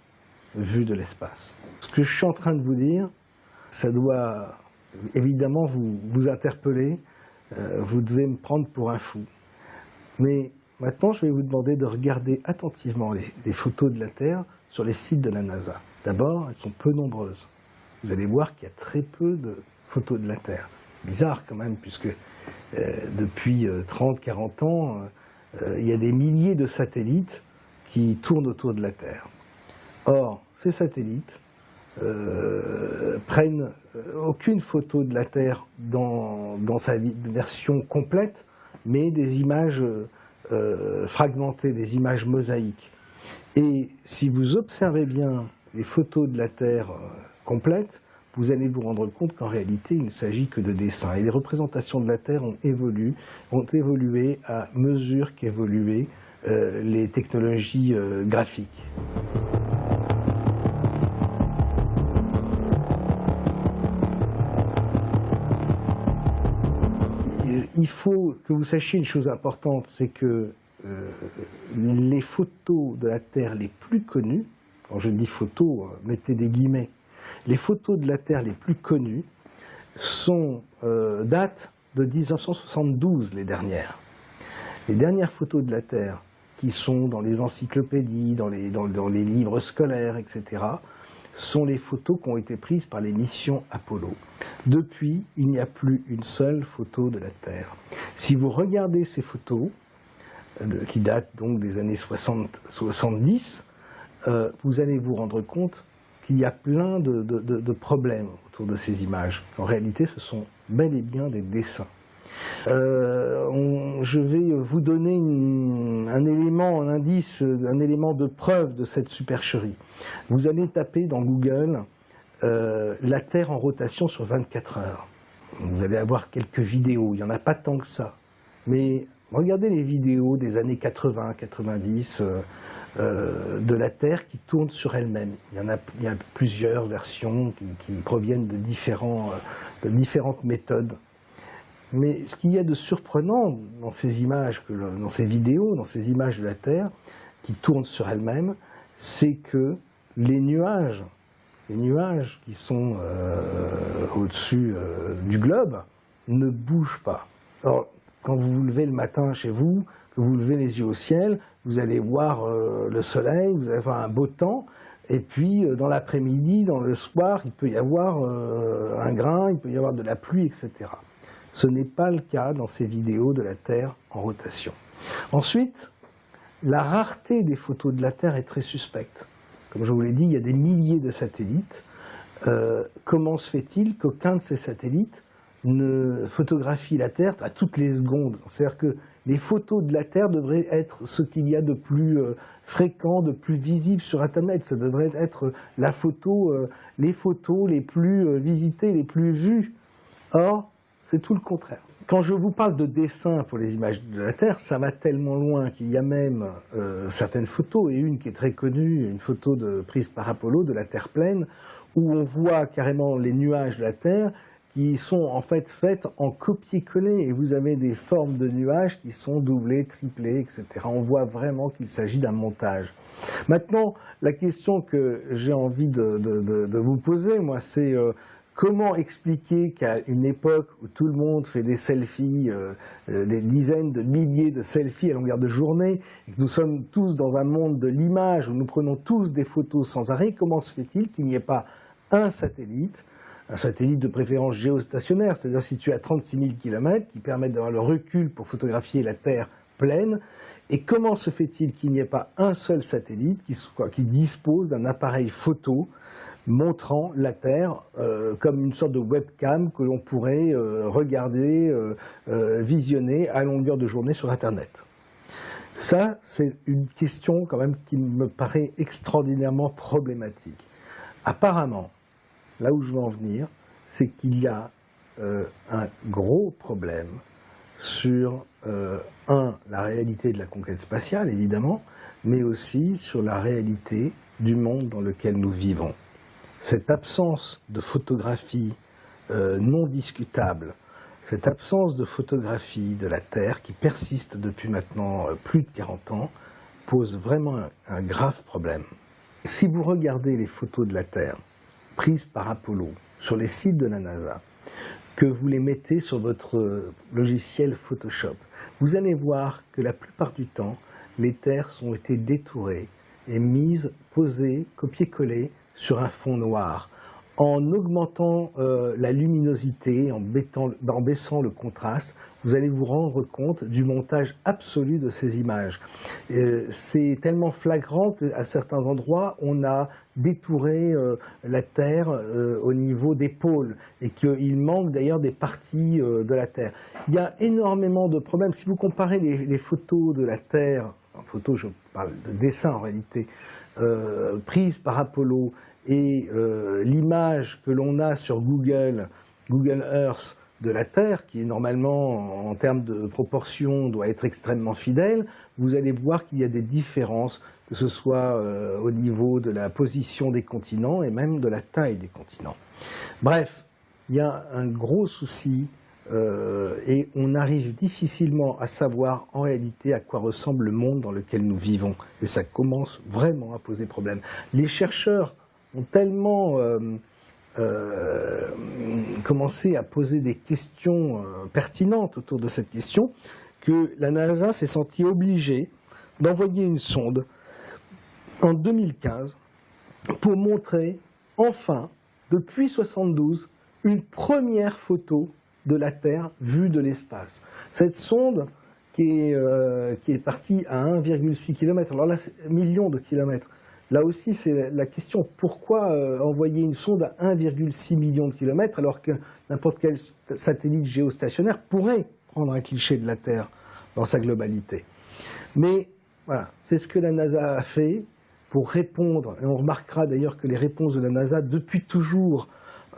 vue de l'espace. Ce que je suis en train de vous dire, ça doit évidemment vous interpeller, vous devez me prendre pour un fou. Mais maintenant, je vais vous demander de regarder attentivement les photos de la Terre sur les sites de la NASA. D'abord, elles sont peu nombreuses. Vous allez voir qu'il y a très peu de photos de la Terre. Bizarre quand même, puisque depuis 30-40 ans, il y a des milliers de satellites qui tournent autour de la Terre. Or, ces satellites prennent aucune photo de la Terre dans sa version complète, mais des images fragmentées, des images mosaïques. Et si vous observez bien les photos de la Terre complètes, vous allez vous rendre compte qu'en réalité, il ne s'agit que de dessins. Et les représentations de la Terre ont évolué à mesure qu'évoluaient les technologies graphiques. Il faut que vous sachiez une chose importante, c'est que les photos de la Terre les plus connues, quand je dis photos, mettez des guillemets, les photos de la Terre les plus connues datent de 1972, les dernières. Les dernières photos de la Terre qui sont dans les encyclopédies, dans les livres scolaires, etc., sont les photos qui ont été prises par les missions Apollo. Depuis, il n'y a plus une seule photo de la Terre. Si vous regardez ces photos, qui datent donc des années 70, vous allez vous rendre compte qu'il y a plein de problèmes autour de ces images. En réalité, ce sont bel et bien des dessins. Je vais vous donner un élément, un indice, un élément de preuve de cette supercherie. Vous allez taper dans Google la Terre en rotation sur 24 heures. Vous allez avoir quelques vidéos, il n'y en a pas tant que ça. Mais regardez les vidéos des années 80, 90 de la Terre qui tourne sur elle-même. Il y a plusieurs versions qui proviennent de différentes méthodes. Mais ce qu'il y a de surprenant dans ces images, dans ces vidéos, dans ces images de la Terre qui tournent sur elles-mêmes, c'est que les nuages qui sont au-dessus du globe ne bougent pas. Alors, quand vous vous levez le matin chez vous, que vous levez les yeux au ciel, vous allez voir le soleil, vous allez avoir un beau temps, et puis dans l'après-midi, dans le soir, il peut y avoir un grain, il peut y avoir de la pluie, etc. Ce n'est pas le cas dans ces vidéos de la Terre en rotation. Ensuite, la rareté des photos de la Terre est très suspecte. Comme je vous l'ai dit, il y a des milliers de satellites. Comment se fait-il qu'aucun de ces satellites ne photographie la Terre à toutes les secondes? C'est-à-dire que les photos de la Terre devraient être ce qu'il y a de plus fréquent, de plus visible sur Internet. Ça devrait être les photos les plus visitées, les plus vues. Or, c'est tout le contraire. Quand je vous parle de dessins pour les images de la Terre, ça va tellement loin qu'il y a même certaines photos, et une qui est très connue, une photo prise par Apollo de la Terre pleine, où on voit carrément les nuages de la Terre qui sont en fait faites en copier-coller, et vous avez des formes de nuages qui sont doublées, triplées, etc. On voit vraiment qu'il s'agit d'un montage. Maintenant, la question que j'ai envie de vous poser, moi, c'est comment expliquer qu'à une époque où tout le monde fait des selfies, des dizaines de milliers de selfies à longueur de journée, et que nous sommes tous dans un monde de l'image où nous prenons tous des photos sans arrêt, comment se fait-il qu'il n'y ait pas un satellite de préférence géostationnaire, c'est-à-dire situé à 36 000 km, qui permette d'avoir le recul pour photographier la Terre pleine? Et comment se fait-il qu'il n'y ait pas un seul satellite qui dispose d'un appareil photo montrant la Terre comme une sorte de webcam que l'on pourrait regarder, visionner à longueur de journée sur Internet? Ça, c'est une question quand même qui me paraît extraordinairement problématique. Apparemment, là où je veux en venir, c'est qu'il y a un gros problème sur, la réalité de la conquête spatiale, évidemment, mais aussi sur la réalité du monde dans lequel nous vivons. Cette absence de photographie non discutable, cette absence de photographie de la Terre qui persiste depuis maintenant plus de 40 ans, pose vraiment un grave problème. Si vous regardez les photos de la Terre prises par Apollo sur les sites de la NASA, que vous les mettez sur votre logiciel Photoshop, vous allez voir que la plupart du temps, les terres ont été détourées et mises, posées, copiées-collées sur un fond noir. En augmentant la luminosité, en baissant le contraste, vous allez vous rendre compte du montage absolu de ces images. C'est tellement flagrant qu'à certains endroits, on a détouré la Terre au niveau des pôles, et qu'il manque d'ailleurs des parties de la Terre. Il y a énormément de problèmes. Si vous comparez les photos de la Terre, en photo je parle de dessin en réalité, prises par Apollo, et l'image que l'on a sur Google Earth de la Terre, qui est normalement, en termes de proportion, doit être extrêmement fidèle, vous allez voir qu'il y a des différences, que ce soit au niveau de la position des continents et même de la taille des continents. Bref, il y a un gros souci et on arrive difficilement à savoir en réalité à quoi ressemble le monde dans lequel nous vivons. Et ça commence vraiment à poser problème. Les chercheurs ont tellement commencé à poser des questions pertinentes autour de cette question que la NASA s'est sentie obligée d'envoyer une sonde en 2015 pour montrer enfin, depuis 1972, une première photo de la Terre vue de l'espace. Cette sonde qui est partie à 1,6 km, alors là, c'est millions de kilomètres. Là aussi, c'est la question, pourquoi envoyer une sonde à 1,6 million de kilomètres alors que n'importe quel satellite géostationnaire pourrait prendre un cliché de la Terre dans sa globalité. Mais voilà, c'est ce que la NASA a fait pour répondre, et on remarquera d'ailleurs que les réponses de la NASA depuis toujours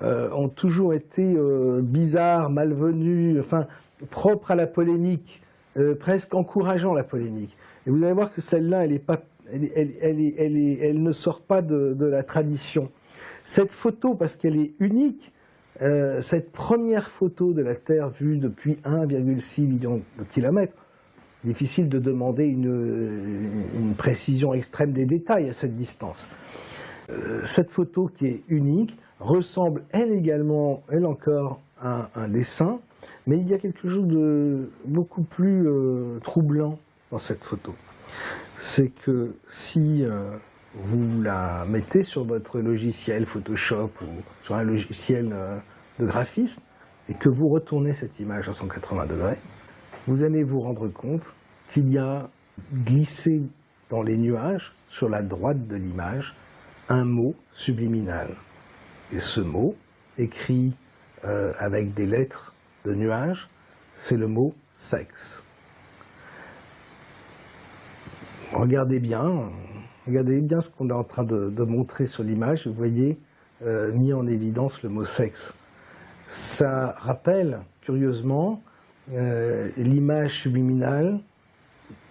ont toujours été bizarres, malvenues, enfin propres à la polémique, presque encourageant la polémique. Et vous allez voir que celle-là, elle ne sort pas de la tradition. Cette photo, parce qu'elle est unique, cette première photo de la Terre vue depuis 1,6 million de kilomètres, difficile de demander une précision extrême des détails à cette distance. Cette photo qui est unique ressemble, elle également, elle encore, à un dessin, mais il y a quelque chose de beaucoup plus troublant dans cette photo. C'est que si vous la mettez sur votre logiciel Photoshop ou sur un logiciel de graphisme et que vous retournez cette image à 180 degrés, vous allez vous rendre compte qu'il y a glisser dans les nuages, sur la droite de l'image, un mot subliminal. Et ce mot, écrit avec des lettres de nuages, c'est le mot « sexe ». Regardez bien ce qu'on est en train de montrer sur l'image. Vous voyez mis en évidence le mot « sexe ». Ça rappelle, curieusement, l'image subliminale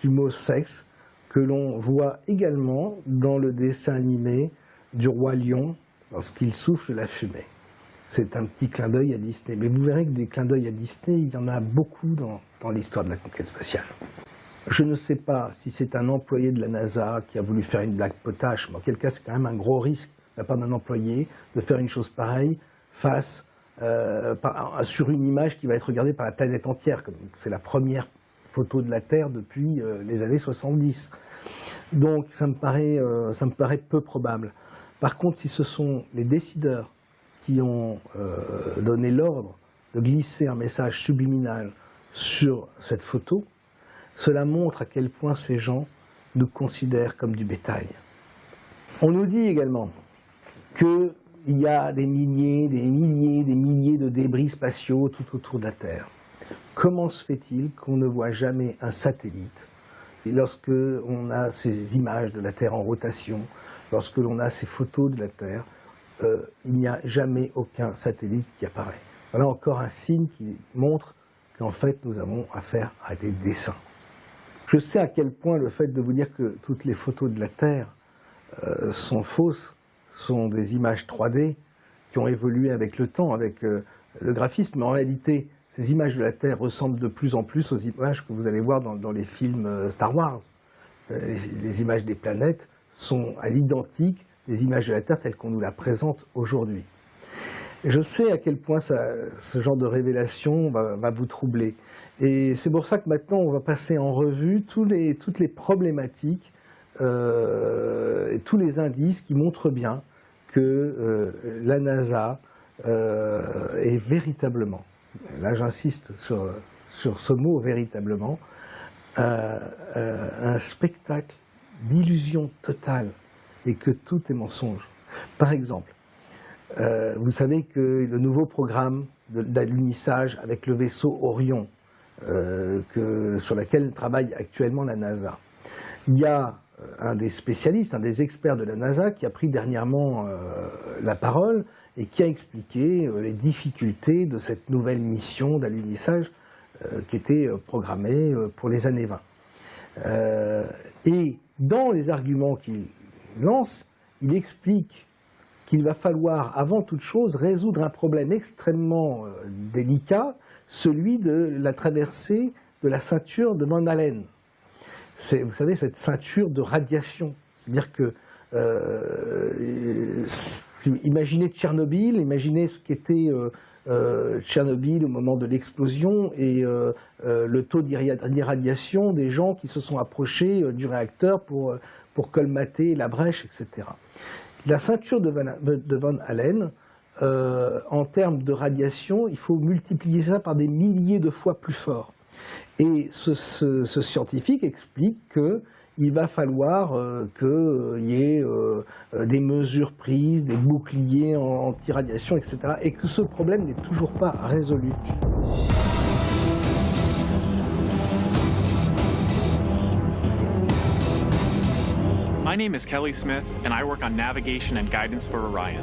du mot « sexe » que l'on voit également dans le dessin animé du Roi Lion lorsqu'il souffle la fumée. C'est un petit clin d'œil à Disney. Mais vous verrez que des clins d'œil à Disney, il y en a beaucoup dans l'histoire de la conquête spatiale. Je ne sais pas si c'est un employé de la NASA qui a voulu faire une blague potache, mais en quel cas c'est quand même un gros risque de la part d'un employé de faire une chose pareille sur une image qui va être regardée par la planète entière. C'est la première photo de la Terre depuis les années 70. Donc ça me paraît peu probable. Par contre, si ce sont les décideurs qui ont donné l'ordre de glisser un message subliminal sur cette photo, cela montre à quel point ces gens nous considèrent comme du bétail. On nous dit également qu'il y a des milliers de débris spatiaux tout autour de la Terre. Comment se fait-il qu'on ne voit jamais un satellite? Et lorsque on a ces images de la Terre en rotation, lorsque l'on a ces photos de la Terre, il n'y a jamais aucun satellite qui apparaît. Voilà encore un signe qui montre qu'en fait nous avons affaire à des dessins. Je sais à quel point le fait de vous dire que toutes les photos de la Terre sont fausses, sont des images 3D qui ont évolué avec le temps, avec le graphisme, mais en réalité, ces images de la Terre ressemblent de plus en plus aux images que vous allez voir dans les films Star Wars. Les images des planètes sont à l'identique des images de la Terre telles qu'on nous la présente aujourd'hui. Je sais à quel point ce genre de révélation va vous troubler. Et c'est pour ça que maintenant, on va passer en revue toutes les problématiques et tous les indices qui montrent bien que la NASA est véritablement, là j'insiste sur ce mot véritablement, un spectacle d'illusion totale et que tout est mensonge. Par exemple, vous savez que le nouveau programme d'alunissage avec le vaisseau Orion, sur lequel travaille actuellement la NASA, il y a un des spécialistes, un des experts de la NASA qui a pris dernièrement la parole et qui a expliqué les difficultés de cette nouvelle mission d'alunissage qui était programmée pour les années 20. Et dans les arguments qu'il lance, il explique qu'il va falloir, avant toute chose, résoudre un problème extrêmement délicat, celui de la traversée de la ceinture de Van Allen. C'est, vous savez, cette ceinture de radiation. C'est-à-dire que, imaginez Tchernobyl, imaginez ce qu'était Tchernobyl au moment de l'explosion et le taux d'irradiation des gens qui se sont approchés du réacteur pour colmater la brèche, etc. La ceinture de Van Allen, en termes de radiation, il faut multiplier ça par des milliers de fois plus fort. Et ce scientifique explique qu'il va falloir qu'il y ait des mesures prises, des boucliers anti-radiation, etc. Et que ce problème n'est toujours pas résolu. My name is Kelly Smith, and I work on navigation and guidance for Orion.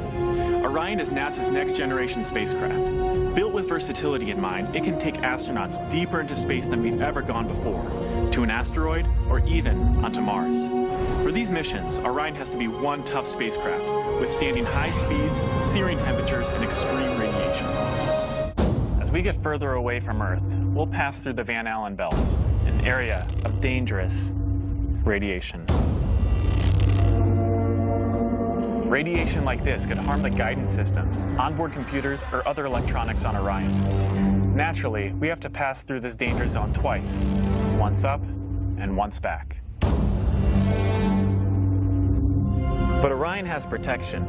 Orion is NASA's next-generation spacecraft. Built with versatility in mind, it can take astronauts deeper into space than we've ever gone before, to an asteroid or even onto Mars. For these missions, Orion has to be one tough spacecraft, withstanding high speeds, searing temperatures, and extreme radiation. As we get further away from Earth, we'll pass through the Van Allen belts, an area of dangerous radiation. Radiation like this could harm the guidance systems, onboard computers, or other electronics on Orion. Naturally, we have to pass through this danger zone twice, once up and once back. But Orion has protection.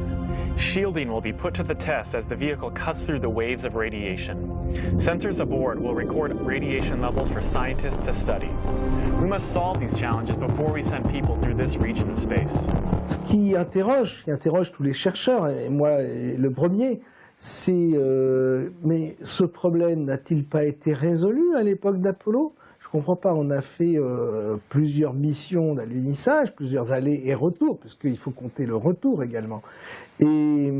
Shielding will be put to the test as the vehicle cuts through the waves of radiation. Sensors aboard will record radiation levels for scientists to study. We must solve these challenges before we send people through this region of space. Ce qui interroge tous les chercheurs, et moi le premier, c'est mais ce problème n'a-t-il pas été résolu à l'époque d'Apollo? Je ne comprends pas, on a fait plusieurs missions d'alunissage, plusieurs allers et retours, puisqu'il faut compter le retour également. Et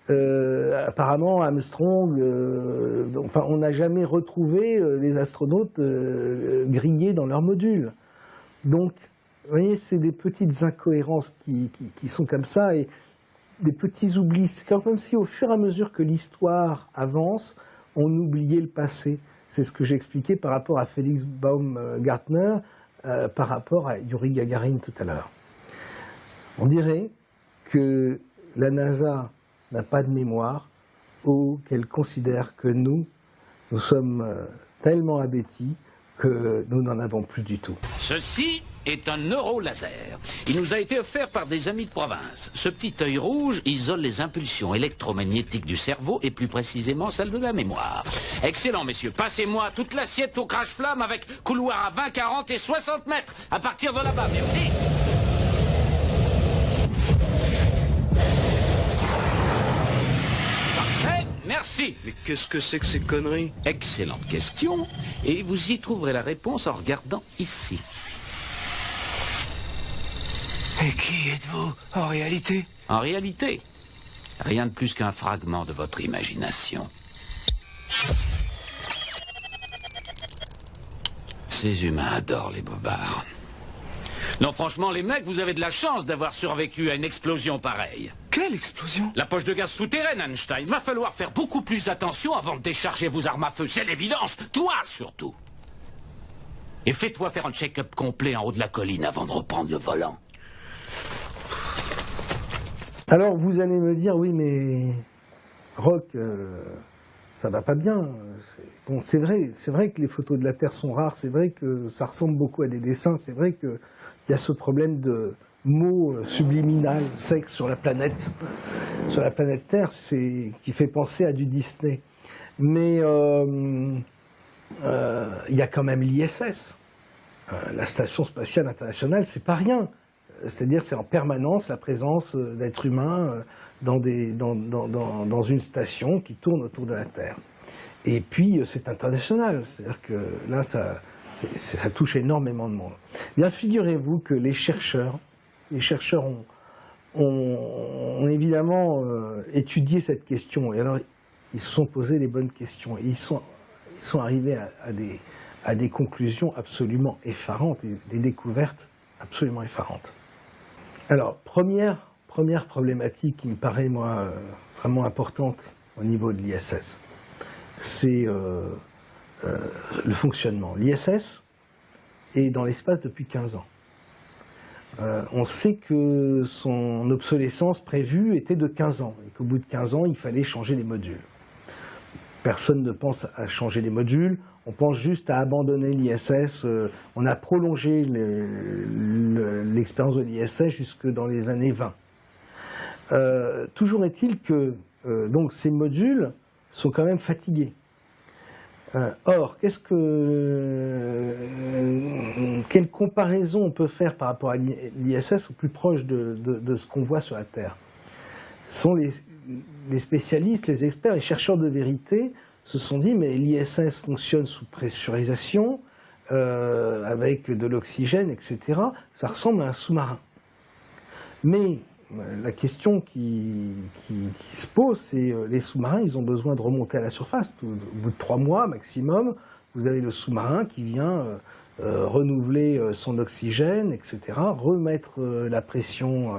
apparemment, Armstrong, enfin, on n'a jamais retrouvé les astronautes grillés dans leur module. Donc, vous voyez, c'est des petites incohérences qui sont comme ça, et des petits oublis. C'est comme si au fur et à mesure que l'histoire avance, on oubliait le passé. C'est ce que j'ai expliqué par rapport à Félix Baumgartner, par rapport à Yuri Gagarin tout à l'heure. On dirait que la NASA n'a pas de mémoire ou qu'elle considère que nous sommes tellement abétis que nous n'en avons plus du tout. Ceci est un neurolaser. Il nous a été offert par des amis de province. Ce petit œil rouge isole les impulsions électromagnétiques du cerveau et plus précisément celles de la mémoire. Excellent, messieurs. Passez-moi toute l'assiette au crash-flamme avec couloir à 20, 40 et 60 mètres à partir de là-bas. Merci. Merci. Mais qu'est-ce que c'est que ces conneries? Excellente question. Et vous y trouverez la réponse en regardant ici. Et qui êtes-vous, en réalité? En réalité, rien de plus qu'un fragment de votre imagination. Ces humains adorent les bobards. Non, franchement, les mecs, vous avez de la chance d'avoir survécu à une explosion pareille. Quelle explosion? La poche de gaz souterraine, Einstein. Va falloir faire beaucoup plus attention avant de décharger vos armes à feu. C'est l'évidence. Toi, surtout. Et fais-toi faire un check-up complet en haut de la colline avant de reprendre le volant. Alors, vous allez me dire, oui, mais Rock, ça va pas bien. Bon, c'est vrai que les photos de la Terre sont rares, c'est vrai que ça ressemble beaucoup à des dessins, c'est vrai qu'il y a ce problème de mots subliminal, sexe sur la planète Terre, qui fait penser à du Disney. Mais il y a quand même l'ISS. La Station Spatiale Internationale, c'est pas rien. C'est-à-dire, c'est en permanence la présence d'êtres humains dans une station qui tourne autour de la Terre. Et puis, c'est international. C'est-à-dire que là, ça touche énormément de monde. Bien, figurez-vous que les chercheurs ont évidemment étudié cette question. Et alors, ils se sont posés les bonnes questions. Et ils sont arrivés à des conclusions absolument effarantes, des découvertes absolument effarantes. Alors, première problématique qui me paraît, moi, vraiment importante au niveau de l'ISS, c'est le fonctionnement. L'ISS est dans l'espace depuis 15 ans. On sait que son obsolescence prévue était de 15 ans, et qu'au bout de 15 ans, il fallait changer les modules. Personne ne pense à changer les modules, on pense juste à abandonner l'ISS. On a prolongé l'expérience de l'ISS jusque dans les années 20. Toujours est-il que donc ces modules sont quand même fatigués. Or, quelle comparaison on peut faire par rapport à l'ISS au plus proche de ce qu'on voit sur la Terre? Ce sont les spécialistes, les experts, les chercheurs de vérité se sont dit, mais l'ISS fonctionne sous pressurisation, avec de l'oxygène, etc. Ça ressemble à un sous-marin. Mais la question qui se pose, c'est les sous-marins, ils ont besoin de remonter à la surface. Au bout de 3 mois maximum, vous avez le sous-marin qui vient renouveler son oxygène, etc., remettre la pression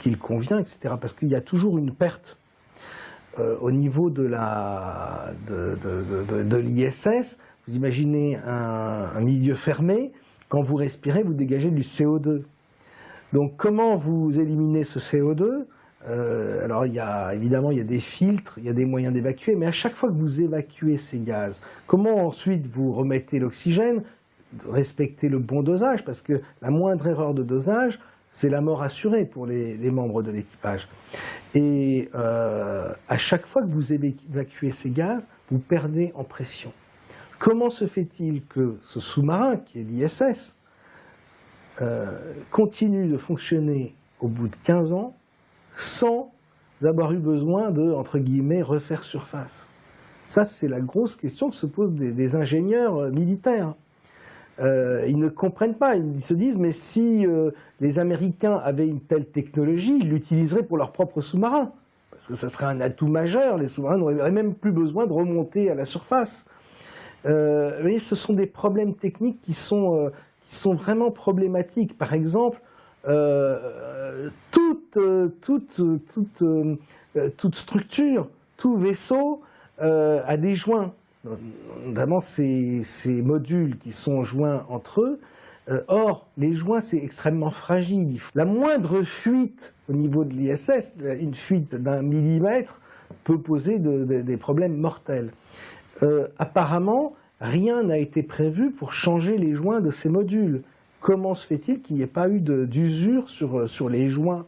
qu'il convient, etc. Parce qu'il y a toujours une perte au niveau de l'ISS. Vous imaginez un milieu fermé, quand vous respirez, vous dégagez du CO2. Donc comment vous éliminez ce CO2 ? Alors évidemment il y a des filtres, il y a des moyens d'évacuer, mais à chaque fois que vous évacuez ces gaz, comment ensuite vous remettez l'oxygène, respectez le bon dosage, parce que la moindre erreur de dosage, c'est la mort assurée pour les membres de l'équipage. Et à chaque fois que vous évacuez ces gaz, vous perdez en pression. Comment se fait-il que ce sous-marin, qui est l'ISS, continue de fonctionner au bout de 15 ans sans avoir eu besoin de, entre guillemets, refaire surface? Ça, c'est la grosse question que se posent des ingénieurs militaires. Ils ne comprennent pas, ils se disent, mais si les Américains avaient une telle technologie, ils l'utiliseraient pour leurs propres sous-marins. Parce que ça serait un atout majeur, les sous-marins n'auraient même plus besoin de remonter à la surface. Vous voyez, ce sont des problèmes techniques qui sont vraiment problématiques. Par exemple, toute structure, tout vaisseau a des joints, notamment ces modules qui sont joints entre eux. Or, les joints, c'est extrêmement fragile. La moindre fuite au niveau de l'ISS, une fuite d'1 millimètre, peut poser des problèmes mortels. Apparemment, rien n'a été prévu pour changer les joints de ces modules. Comment se fait-il qu'il n'y ait pas eu d'usure sur les joints?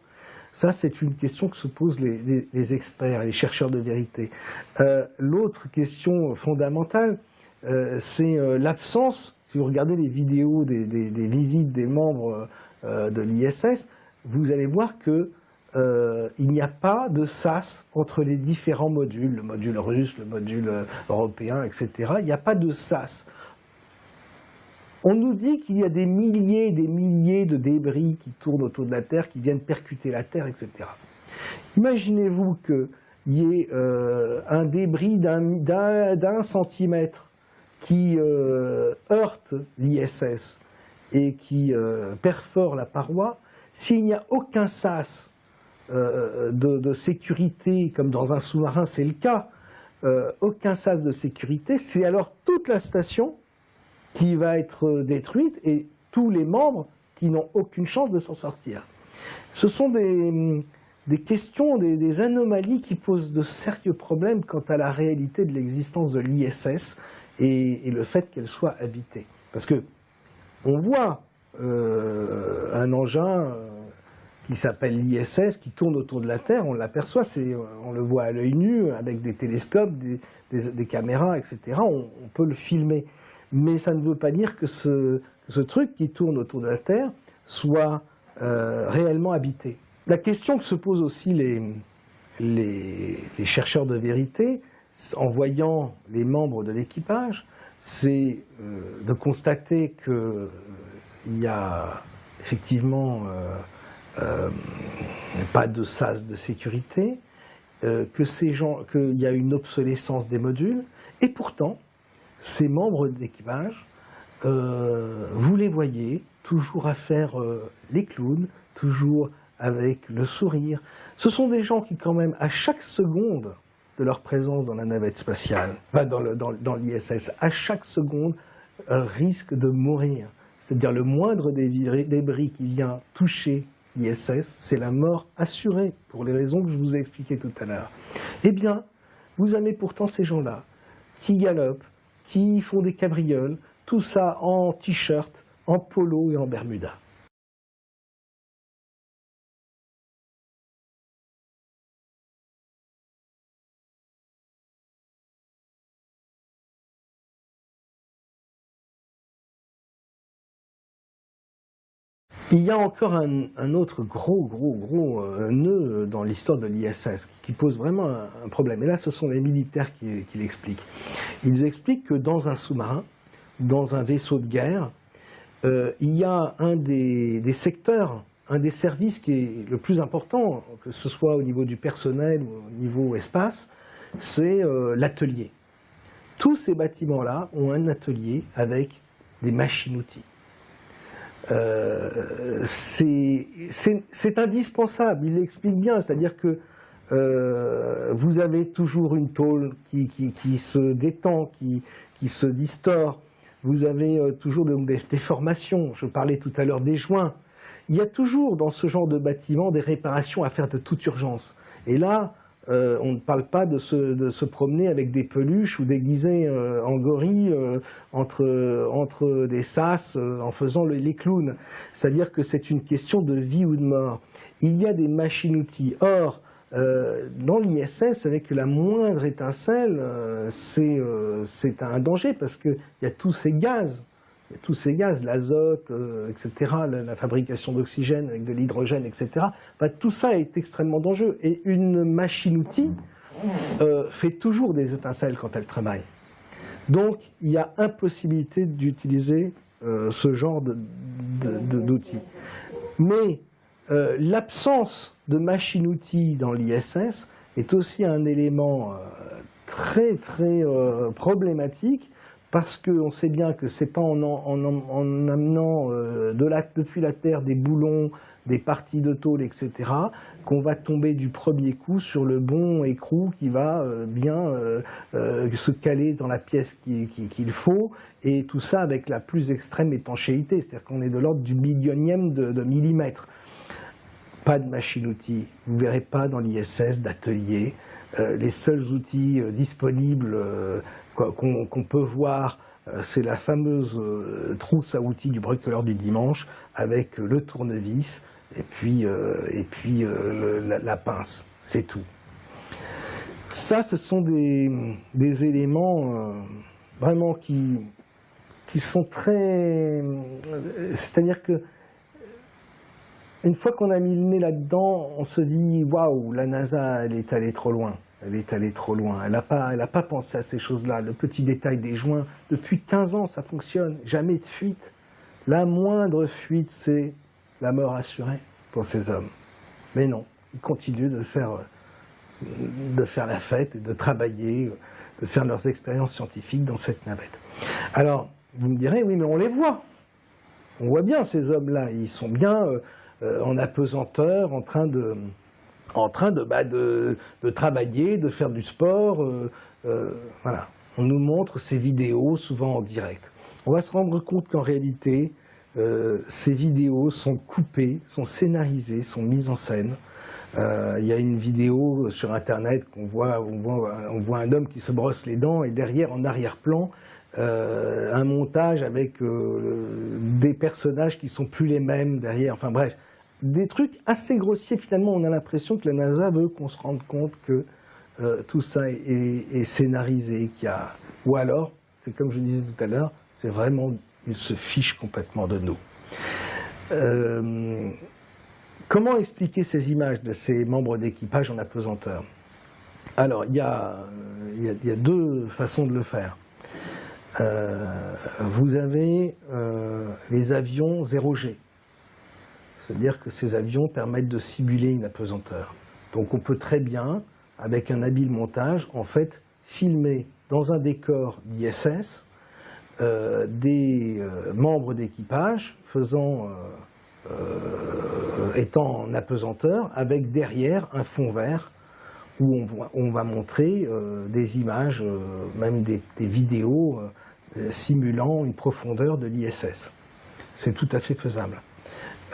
Ça, c'est une question que se posent les experts, les chercheurs de vérité. L'autre question fondamentale, c'est l'absence. Si vous regardez les vidéos des visites des membres de l'ISS, vous allez voir que il n'y a pas de sas entre les différents modules, le module russe, le module européen, etc. Il n'y a pas de sas. On nous dit qu'il y a des milliers et des milliers de débris qui tournent autour de la Terre, qui viennent percuter la Terre, etc. Imaginez-vous qu'il y ait un débris d'un centimètre qui heurte l'ISS et qui perfore la paroi. S'il n'y a aucun sas de sécurité, comme dans un sous-marin c'est le cas, aucun sas de sécurité, c'est alors toute la station qui va être détruite et tous les membres qui n'ont aucune chance de s'en sortir. Ce sont des questions, des anomalies qui posent de sérieux problèmes quant à la réalité de l'existence de l'ISS et le fait qu'elle soit habitée. Parce que on voit un engin qui s'appelle l'ISS qui tourne autour de la Terre, on l'aperçoit, on le voit à l'œil nu avec des télescopes, des caméras, etc. On peut le filmer. Mais ça ne veut pas dire que ce truc qui tourne autour de la Terre soit réellement habité. La question que se posent aussi les chercheurs de vérité, en voyant les membres de l'équipage, c'est de constater qu'il y a effectivement pas de sas de sécurité, qu'il y a une obsolescence des modules, et pourtant, ces membres d'équipage, vous les voyez toujours à faire les clowns, toujours avec le sourire. Ce sont des gens qui, quand même, à chaque seconde de leur présence dans la navette spatiale, dans l'ISS, à chaque seconde, risquent de mourir. C'est-à-dire le moindre débris qui vient toucher l'ISS, c'est la mort assurée, pour les raisons que je vous ai expliquées tout à l'heure. Eh bien, vous avez pourtant ces gens-là qui galopent, qui font des cabrioles, tout ça en t-shirt, en polo et en bermuda. Il y a encore un autre gros nœud dans l'histoire de l'ISS qui pose vraiment un problème. Et là, ce sont les militaires qui l'expliquent. Ils expliquent que dans un sous-marin, dans un vaisseau de guerre, il y a un des secteurs, un des services qui est le plus important, que ce soit au niveau du personnel ou au niveau espace, c'est l'atelier. Tous ces bâtiments-là ont un atelier avec des machines-outils. C'est indispensable, il l'explique bien, c'est-à-dire que vous avez toujours une tôle qui se détend, qui se distord, vous avez toujours des déformations, je parlais tout à l'heure des joints. Il y a toujours dans ce genre de bâtiment des réparations à faire de toute urgence. Et là, on ne parle pas de se promener avec des peluches ou déguisés en gorille entre des sas en faisant les clowns. C'est-à-dire que c'est une question de vie ou de mort. Il y a des machines-outils. Or, dans l'ISS, avec la moindre étincelle, c'est un danger parce qu'il y a tous ces gaz tous ces gaz, l'azote, etc., la fabrication d'oxygène avec de l'hydrogène, etc. Enfin, tout ça est extrêmement dangereux. Et une machine-outil fait toujours des étincelles quand elle travaille. Donc, il y a impossibilité d'utiliser ce genre d'outils. Mais l'absence de machine-outil dans l'ISS est aussi un élément très problématique, parce qu'on sait bien que c'est pas en amenant depuis la Terre des boulons, des parties de tôle, etc., qu'on va tomber du premier coup sur le bon écrou qui va bien se caler dans la pièce qu'il faut, et tout ça avec la plus extrême étanchéité, c'est-à-dire qu'on est de l'ordre du millionième de millimètre. Pas de machine-outil, vous ne verrez pas dans l'ISS d'atelier. Les seuls outils disponibles qu'on peut voir, c'est la fameuse trousse à outils du bricoleur du dimanche avec le tournevis et puis la pince, c'est tout. Ça, ce sont des éléments vraiment qui sont très... C'est-à-dire que une fois qu'on a mis le nez là-dedans, on se dit « Waouh, la NASA, elle est allée trop loin. Elle est allée trop loin. Elle n'a pas pensé à ces choses-là. Le petit détail des joints, depuis 15 ans, ça fonctionne. Jamais de fuite. La moindre fuite, c'est la mort assurée pour ces hommes. Mais non, ils continuent de faire la fête, et de travailler, de faire leurs expériences scientifiques dans cette navette. Alors, vous me direz, oui, mais on les voit. On voit bien ces hommes-là. Ils sont bien en apesanteur, en train de travailler, de faire du sport. Voilà. On nous montre ces vidéos, souvent en direct. On va se rendre compte qu'en réalité, ces vidéos sont coupées, sont scénarisées, sont mises en scène. Il y a une vidéo sur Internet qu'on voit, on voit un homme qui se brosse les dents, et derrière, en arrière-plan, un montage avec des personnages qui sont plus les mêmes derrière. Enfin bref, des trucs assez grossiers. Finalement, on a l'impression que la NASA veut qu'on se rende compte que tout ça est scénarisé, ou alors, c'est comme je disais tout à l'heure, c'est vraiment, ils se fichent complètement de nous. Comment expliquer ces images de ces membres d'équipage en apesanteur? Alors, il y a deux façons de le faire. Vous avez les avions 0G. C'est-à-dire que ces avions permettent de simuler une apesanteur. Donc on peut très bien, avec un habile montage, en fait, filmer dans un décor d'ISS des membres d'équipage étant en apesanteur, avec derrière un fond vert où on va montrer des images, même des vidéos simulant une profondeur de l'ISS. C'est tout à fait faisable.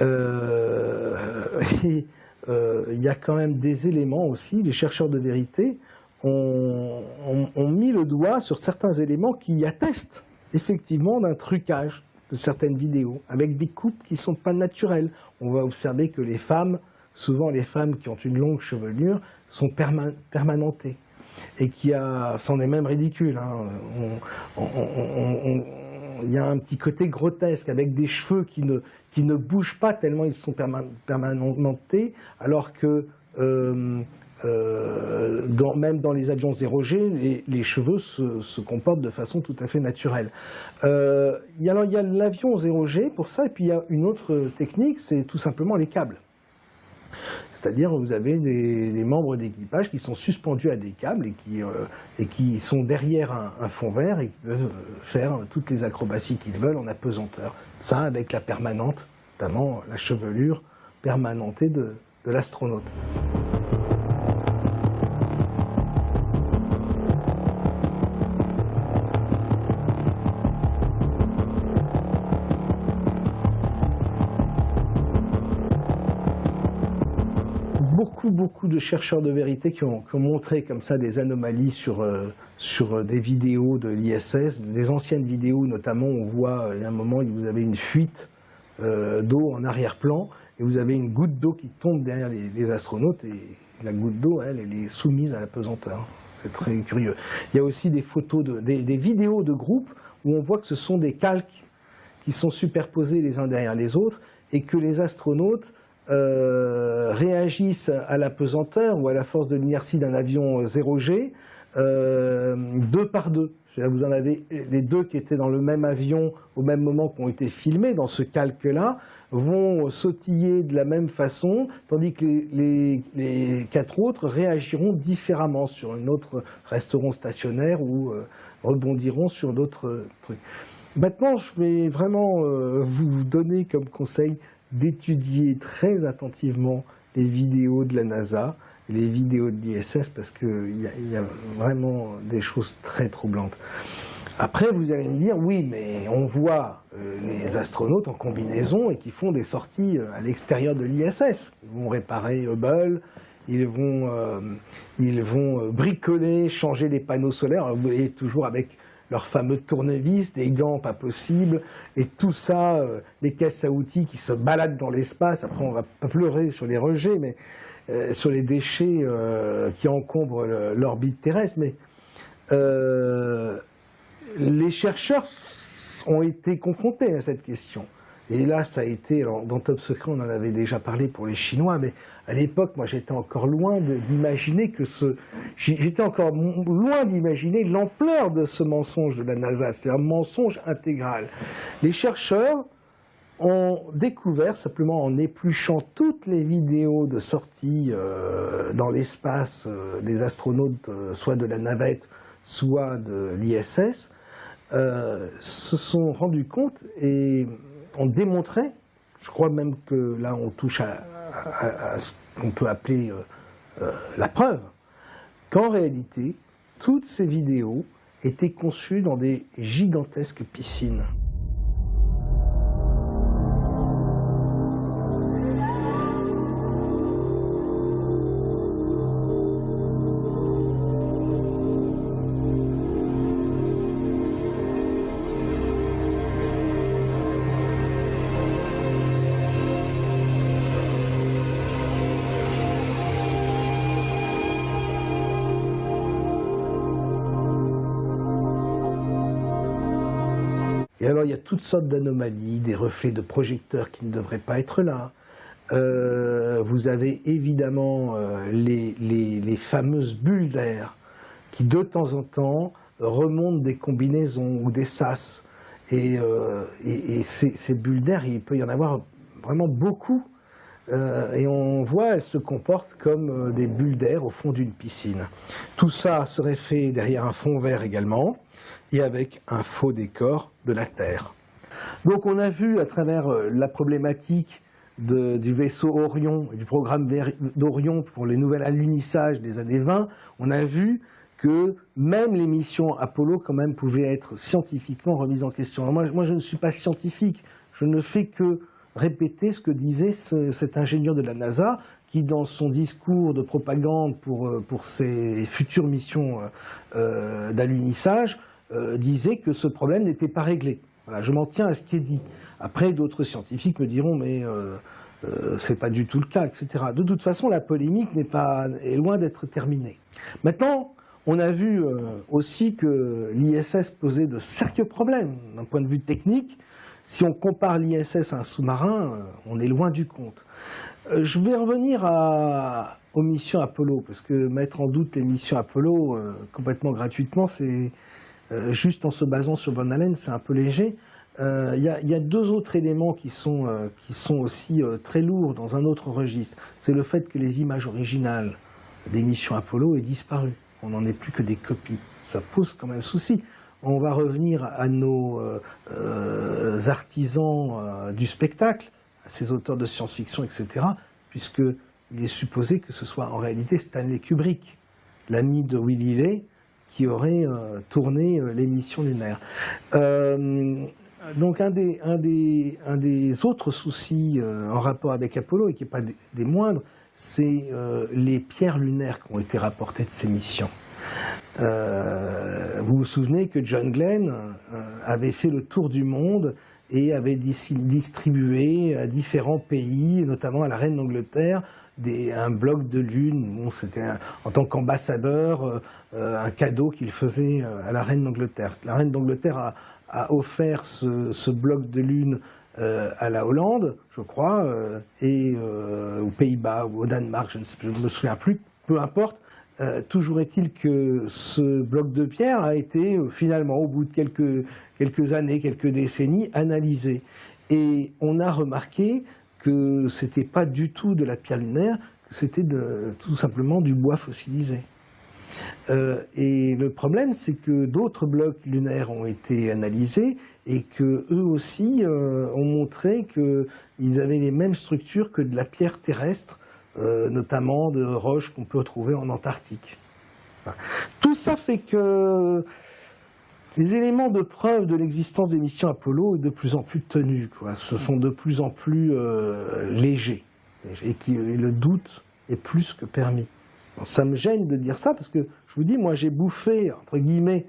Il y a quand même des éléments aussi, les chercheurs de vérité ont mis le doigt sur certains éléments qui attestent effectivement d'un trucage de certaines vidéos, avec des coupes qui ne sont pas naturelles. On va observer que les femmes, souvent les femmes qui ont une longue chevelure, sont permanentées. Et c'en est même ridicule. Hein. Il y a un petit côté grotesque, avec des cheveux qui ne bougent pas tellement ils sont permanentés, alors que même dans les avions 0G, les cheveux se comportent de façon tout à fait naturelle. Il y a l'avion 0G pour ça, et puis il y a une autre technique, c'est tout simplement les câbles. C'est-à-dire vous avez des membres d'équipage qui sont suspendus à des câbles et qui sont derrière un fond vert et qui peuvent faire toutes les acrobaties qu'ils veulent en apesanteur. Ça avec la permanente, notamment la chevelure permanentée de l'astronaute. Beaucoup de chercheurs de vérité qui ont montré comme ça des anomalies sur des vidéos de l'ISS, des anciennes vidéos notamment, on voit il y a un moment où vous avez une fuite d'eau en arrière-plan et vous avez une goutte d'eau qui tombe derrière les astronautes et la goutte d'eau, elle est soumise à la pesanteur. C'est très curieux. Il y a aussi des photos, des vidéos de groupe où on voit que ce sont des calques qui sont superposés les uns derrière les autres et que les astronautes réagissent à la pesanteur ou à la force de l'inertie d'un avion 0G deux par deux. C'est-à-dire vous en avez les deux qui étaient dans le même avion au même moment, qui ont été filmés dans ce calque-là, vont sautiller de la même façon, tandis que les quatre autres réagiront différemment sur une autre, resteront stationnaires ou rebondiront sur d'autres trucs. Maintenant, je vais vraiment vous donner comme conseil d'étudier très attentivement les vidéos de la NASA, les vidéos de l'ISS, parce qu'il y a vraiment des choses très troublantes. Après, vous allez me dire, oui, mais on voit les astronautes en combinaison et qui font des sorties à l'extérieur de l'ISS. Ils vont réparer Hubble, ils vont bricoler, changer les panneaux solaires. Alors, vous voyez, toujours avec leurs fameux tournevis, des gants pas possibles, et tout ça, les caisses à outils qui se baladent dans l'espace. Après, on va pas pleurer sur les rejets, mais sur les déchets qui encombrent l'orbite terrestre. Mais les chercheurs ont été confrontés à cette question. Et là, ça a été, alors, dans Top Secret, on en avait déjà parlé pour les Chinois, mais à l'époque, moi, j'étais encore loin d'imaginer l'ampleur de ce mensonge de la NASA, c'est-à-dire un mensonge intégral. Les chercheurs ont découvert, simplement en épluchant toutes les vidéos de sortie dans l'espace des astronautes, soit de la navette, soit de l'ISS, se sont rendus compte et ont démontré, je crois même que là on touche à ce qu'on peut appeler la preuve, qu'en réalité, toutes ces vidéos étaient conçues dans des gigantesques piscines. Et alors, il y a toutes sortes d'anomalies, des reflets de projecteurs qui ne devraient pas être là. Vous avez évidemment les fameuses bulles d'air qui, de temps en temps, remontent des combinaisons ou des sas. Et ces bulles d'air, il peut y en avoir vraiment beaucoup. Et on voit, elles se comportent comme des bulles d'air au fond d'une piscine. Tout ça serait fait derrière un fond vert également, et avec un faux décor de la Terre. Donc on a vu à travers la problématique du vaisseau Orion, et du programme d'Orion pour les nouvelles alunissage des années 20, on a vu que même les missions Apollo quand même pouvaient être scientifiquement remises en question. Alors moi je ne suis pas scientifique, je ne fais que répéter ce que disait cet ingénieur de la NASA qui, dans son discours de propagande pour ses futures missions d'alunissage, disait que ce problème n'était pas réglé. Voilà, je m'en tiens à ce qui est dit. Après, d'autres scientifiques me diront, mais c'est pas du tout le cas, etc. De toute façon, la polémique est loin d'être terminée. Maintenant, on a vu aussi que l'ISS posait de sérieux problèmes d'un point de vue technique. Si on compare l'ISS à un sous-marin, on est loin du compte. Je vais revenir aux missions Apollo, parce que mettre en doute les missions Apollo complètement gratuitement, c'est juste en se basant sur Van Allen, c'est un peu léger. Il y a deux autres éléments qui sont aussi très lourds dans un autre registre. C'est le fait que les images originales des missions Apollo aient disparu. On n'en est plus que des copies. Ça pose quand même souci. On va revenir à nos artisans du spectacle, à ces auteurs de science-fiction, etc., puisqu'il est supposé que ce soit en réalité Stanley Kubrick, l'ami de Willy Ley, qui aurait tourné les missions lunaires. Donc un des autres soucis en rapport avec Apollo, et qui n'est pas des moindres, c'est les pierres lunaires qui ont été rapportées de ces missions. Vous vous souvenez que John Glenn avait fait le tour du monde et avait distribué à différents pays, notamment à la reine d'Angleterre, un bloc de lune. Bon, c'était en tant qu'ambassadeur un cadeau qu'il faisait à la reine d'Angleterre. La reine d'Angleterre a offert ce bloc de lune à la Hollande, je crois, et aux Pays-Bas ou au Danemark, je ne me souviens plus, peu importe. Toujours est-il que ce bloc de pierre a été finalement, au bout de quelques années, quelques décennies, analysé. Et on a remarqué que ce n'était pas du tout de la pierre lunaire, que c'était tout simplement du bois fossilisé. Et le problème, c'est que d'autres blocs lunaires ont été analysés et qu'eux aussi ont montré qu'ils avaient les mêmes structures que de la pierre terrestre, notamment de roches qu'on peut retrouver en Antarctique. Tout ça fait que les éléments de preuve de l'existence des missions Apollo sont de plus en plus tenus, quoi. Ce sont de plus en plus légers, et le doute est plus que permis. Bon, ça me gêne de dire ça parce que, je vous dis, moi j'ai bouffé, entre guillemets,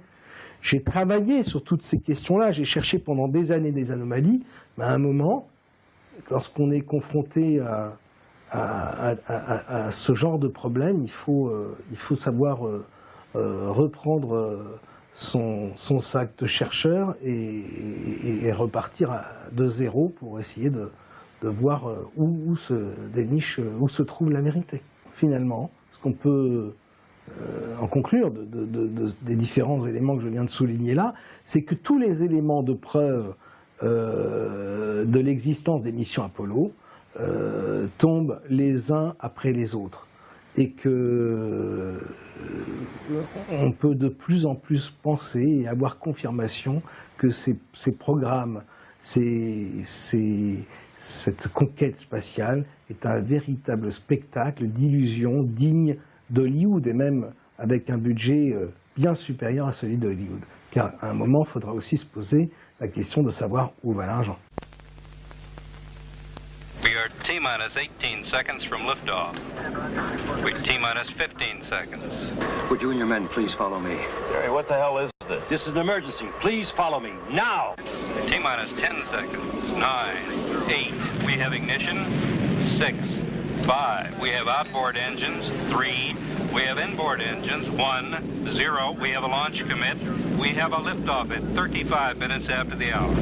j'ai travaillé sur toutes ces questions-là, j'ai cherché pendant des années des anomalies, mais à un moment, lorsqu'on est confronté à ce genre de problème, il faut savoir reprendre son sac de chercheur et repartir de zéro pour essayer de voir où se trouve la vérité. Finalement, ce qu'on peut en conclure des différents éléments que je viens de souligner là, c'est que tous les éléments de preuve de l'existence des missions Apollo tombent les uns après les autres. Et que on peut de plus en plus penser et avoir confirmation que ces programmes, cette conquête spatiale est un véritable spectacle d'illusion digne d'Hollywood et même avec un budget bien supérieur à celui d'Hollywood. Car à un moment, il faudra aussi se poser la question de savoir où va l'argent. We are T-minus 18 seconds from liftoff. We're T-minus 15 seconds. Would you and your men please follow me? Jerry, what the hell is this? This is an emergency. Please follow me, now! T-minus 10 seconds. 9, 8. We have ignition. 6, 5. We have outboard engines. 3. We have inboard engines. 1, 0. We have a launch commit. We have a liftoff at 35 minutes after the hour.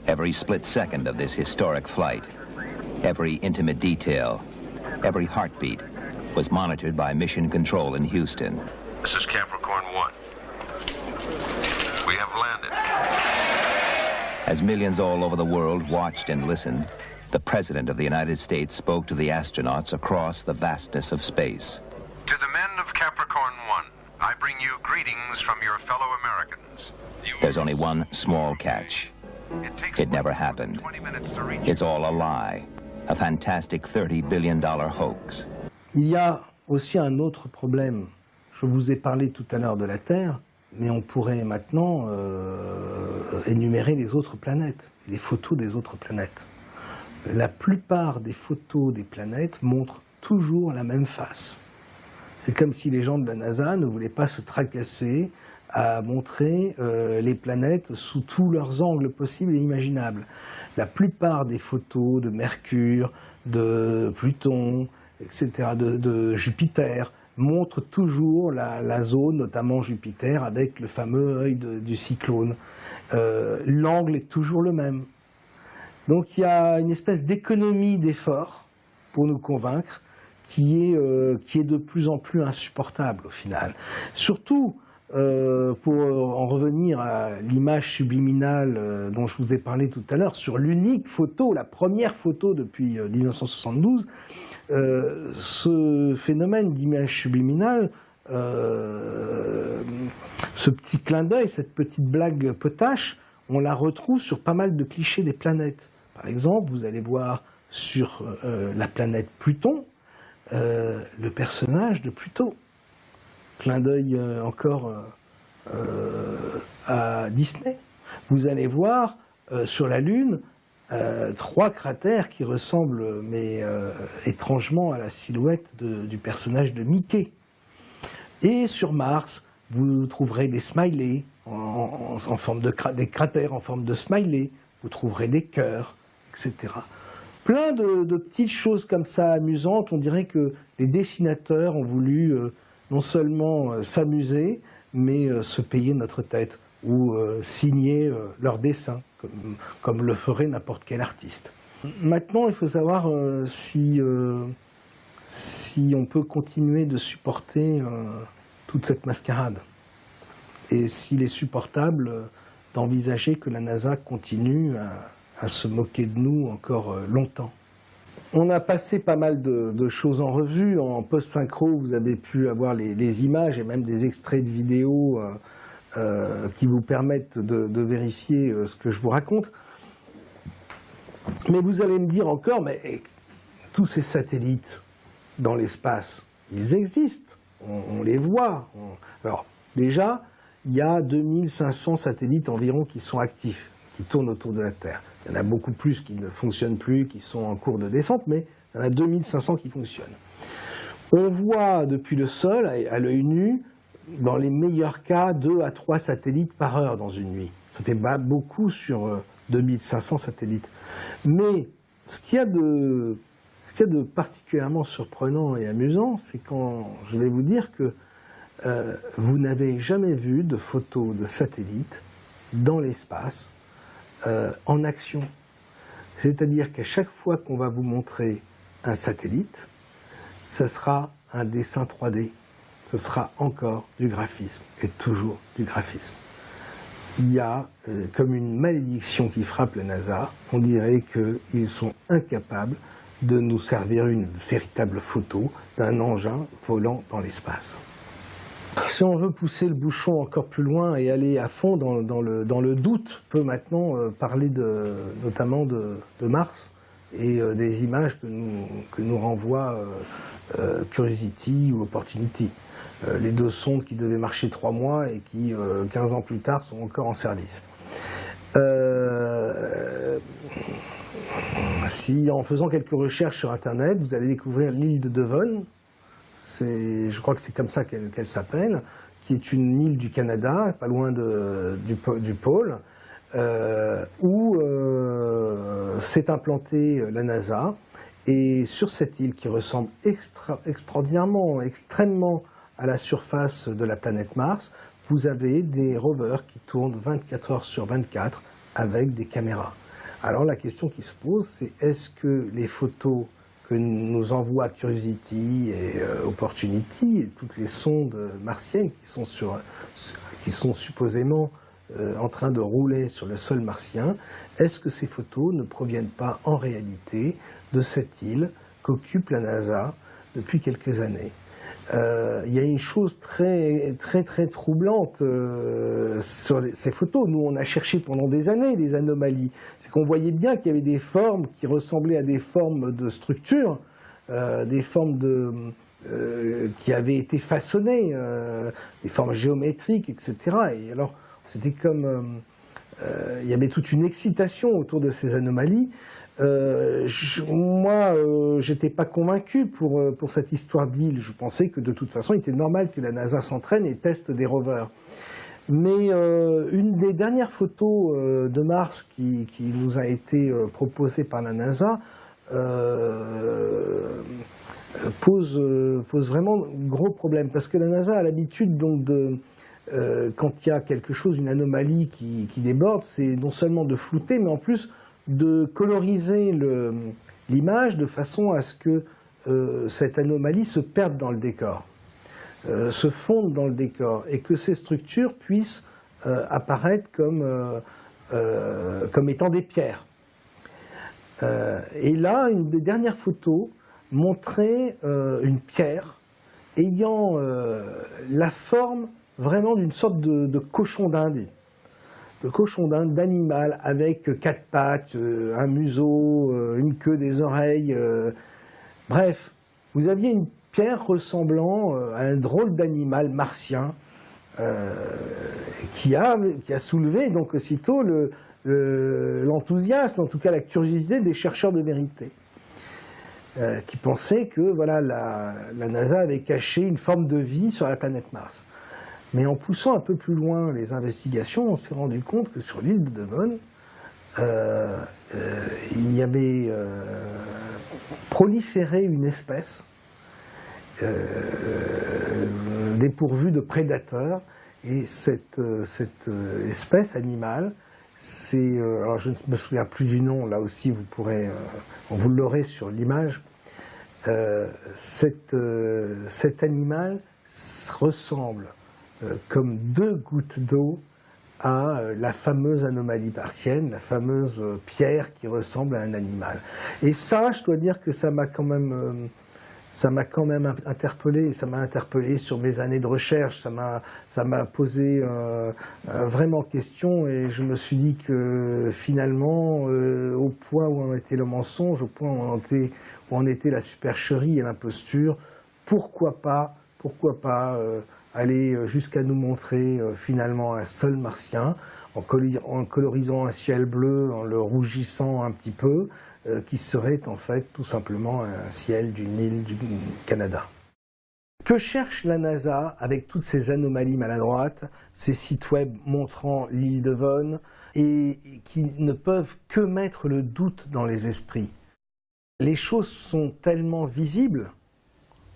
Every split second of this historic flight, every intimate detail, every heartbeat was monitored by Mission Control in Houston. This is Capricorn 1. We have landed. As millions all over the world watched and listened, the President of the United States spoke to the astronauts across the vastness of space. To the men of Capricorn 1, I bring you greetings from your fellow Americans. There's only one small catch. It never happened. It's all a lie, a fantastic $30 billion hoax. Il y a aussi un autre problème. Je vous ai parlé tout à l'heure de la Terre, mais on pourrait maintenant énumérer les autres planètes, les photos des autres planètes. La plupart des photos des planètes montrent toujours la même face. C'est comme si les gens de la NASA ne voulaient pas se tracasser à montrer les planètes sous tous leurs angles possibles et imaginables. La plupart des photos de Mercure, de Pluton, etc., de Jupiter, montrent toujours la zone, notamment Jupiter, avec le fameux œil du cyclone. L'angle est toujours le même. Donc il y a une espèce d'économie d'effort pour nous convaincre qui est de plus en plus insupportable au final. Surtout, pour en revenir à l'image subliminale dont je vous ai parlé tout à l'heure, sur l'unique photo, la première photo depuis 1972, ce phénomène d'image subliminale, ce petit clin d'œil, cette petite blague potache, on la retrouve sur pas mal de clichés des planètes. Par exemple, vous allez voir sur la planète Pluton, le personnage de Pluto. Clin d'œil encore à Disney. Vous allez voir sur la Lune 3 cratères qui ressemblent, mais étrangement, à la silhouette du personnage de Mickey. Et sur Mars, vous trouverez des smileys en forme des cratères en forme de smiley. Vous trouverez des cœurs, etc. Plein de petites choses comme ça amusantes. On dirait que les dessinateurs ont voulu non seulement s'amuser, mais se payer notre tête. ou signer leurs dessins, comme le ferait n'importe quel artiste. Maintenant, il faut savoir si on peut continuer de supporter toute cette mascarade, et s'il est supportable d'envisager que la NASA continue à se moquer de nous encore longtemps. On a passé pas mal de choses en revue. En post-synchro, vous avez pu avoir les images et même des extraits de vidéos qui vous permettent de vérifier ce que je vous raconte. Mais vous allez me dire encore, mais tous ces satellites dans l'espace, ils existent, on les voit. Alors déjà, il y a 2500 satellites environ qui sont actifs, qui tournent autour de la Terre. Il y en a beaucoup plus qui ne fonctionnent plus, qui sont en cours de descente, mais il y en a 2500 qui fonctionnent. On voit depuis le sol, à l'œil nu, dans les meilleurs cas, 2 à 3 satellites par heure dans une nuit. Ça fait pas beaucoup sur 2500 satellites. Mais ce qu'il y a de particulièrement surprenant et amusant, c'est quand je vais vous dire que vous n'avez jamais vu de photos de satellites dans l'espace en action. C'est-à-dire qu'à chaque fois qu'on va vous montrer un satellite, ce sera un dessin 3D. Ce sera encore du graphisme, et toujours du graphisme. Il y a comme une malédiction qui frappe la NASA. On dirait qu'ils sont incapables de nous servir une véritable photo d'un engin volant dans l'espace. Si on veut pousser le bouchon encore plus loin et aller à fond dans le doute, on peut maintenant parler notamment de Mars et des images que nous renvoie Curiosity ou Opportunity. Les 2 sondes qui devaient marcher 3 mois et qui, 15 ans plus tard, sont encore en service. Si en faisant quelques recherches sur Internet, vous allez découvrir l'île de Devon, je crois que c'est comme ça qu'elle s'appelle, qui est une île du Canada, pas loin du pôle, où s'est implantée la NASA. Et sur cette île qui ressemble extraordinairement, extrêmement à la surface de la planète Mars, vous avez des rovers qui tournent 24 heures sur 24 avec des caméras. Alors la question qui se pose, c'est est-ce que les photos que nous envoient Curiosity et Opportunity, et toutes les sondes martiennes qui sont supposément en train de rouler sur le sol martien, est-ce que ces photos ne proviennent pas en réalité de cette île qu'occupe la NASA depuis quelques années? Il y a une chose très troublante sur ces photos. Nous, on a cherché pendant des années les anomalies. C'est qu'on voyait bien qu'il y avait des formes qui ressemblaient à des formes de structures, des formes qui avaient été façonnées, des formes géométriques, etc. Et alors, c'était comme... il y avait toute une excitation autour de ces anomalies. Moi, j'étais pas convaincu pour cette histoire d'île. Je pensais que de toute façon, il était normal que la NASA s'entraîne et teste des rovers. Mais une des dernières photos de Mars qui nous a été proposée par la NASA pose vraiment gros problème, parce que la NASA a l'habitude donc quand il y a quelque chose, une anomalie qui déborde, c'est non seulement de flouter, mais en plus de coloriser l'image de façon à ce que cette anomalie se perde dans le décor, se fonde dans le décor, et que ces structures puissent apparaître comme étant des pierres. Et là, une des dernières photos montrait une pierre ayant la forme vraiment d'une sorte de cochon d'Inde. Le cochon d'Inde, d'animal, avec 4 pattes, un museau, une queue, des oreilles. Bref, vous aviez une pierre ressemblant à un drôle d'animal martien qui a soulevé donc aussitôt l'enthousiasme, en tout cas la curiosité des chercheurs de vérité, qui pensaient que voilà, la NASA avait caché une forme de vie sur la planète Mars. Mais en poussant un peu plus loin les investigations, on s'est rendu compte que sur l'île de Devon, il y avait proliféré une espèce dépourvue de prédateurs Et cette espèce animale, c'est, alors je ne me souviens plus du nom, là aussi vous pourrez, vous l'aurez sur l'image, cet animal ressemble comme deux gouttes d'eau à la fameuse anomalie martienne, la fameuse pierre qui ressemble à un animal. Et ça, je dois dire que ça m'a quand même interpellé, ça m'a interpellé sur mes années de recherche, ça m'a posé vraiment question, et je me suis dit que finalement, au point où en était le mensonge, au point où en était la supercherie et l'imposture, pourquoi pas aller jusqu'à nous montrer finalement un sol martien, en colorisant un ciel bleu, en le rougissant un petit peu, qui serait en fait tout simplement un ciel d'une île du Canada. Que cherche la NASA avec toutes ces anomalies maladroites, ces sites web montrant l'île Devon, et qui ne peuvent que mettre le doute dans les esprits? Les choses sont tellement visibles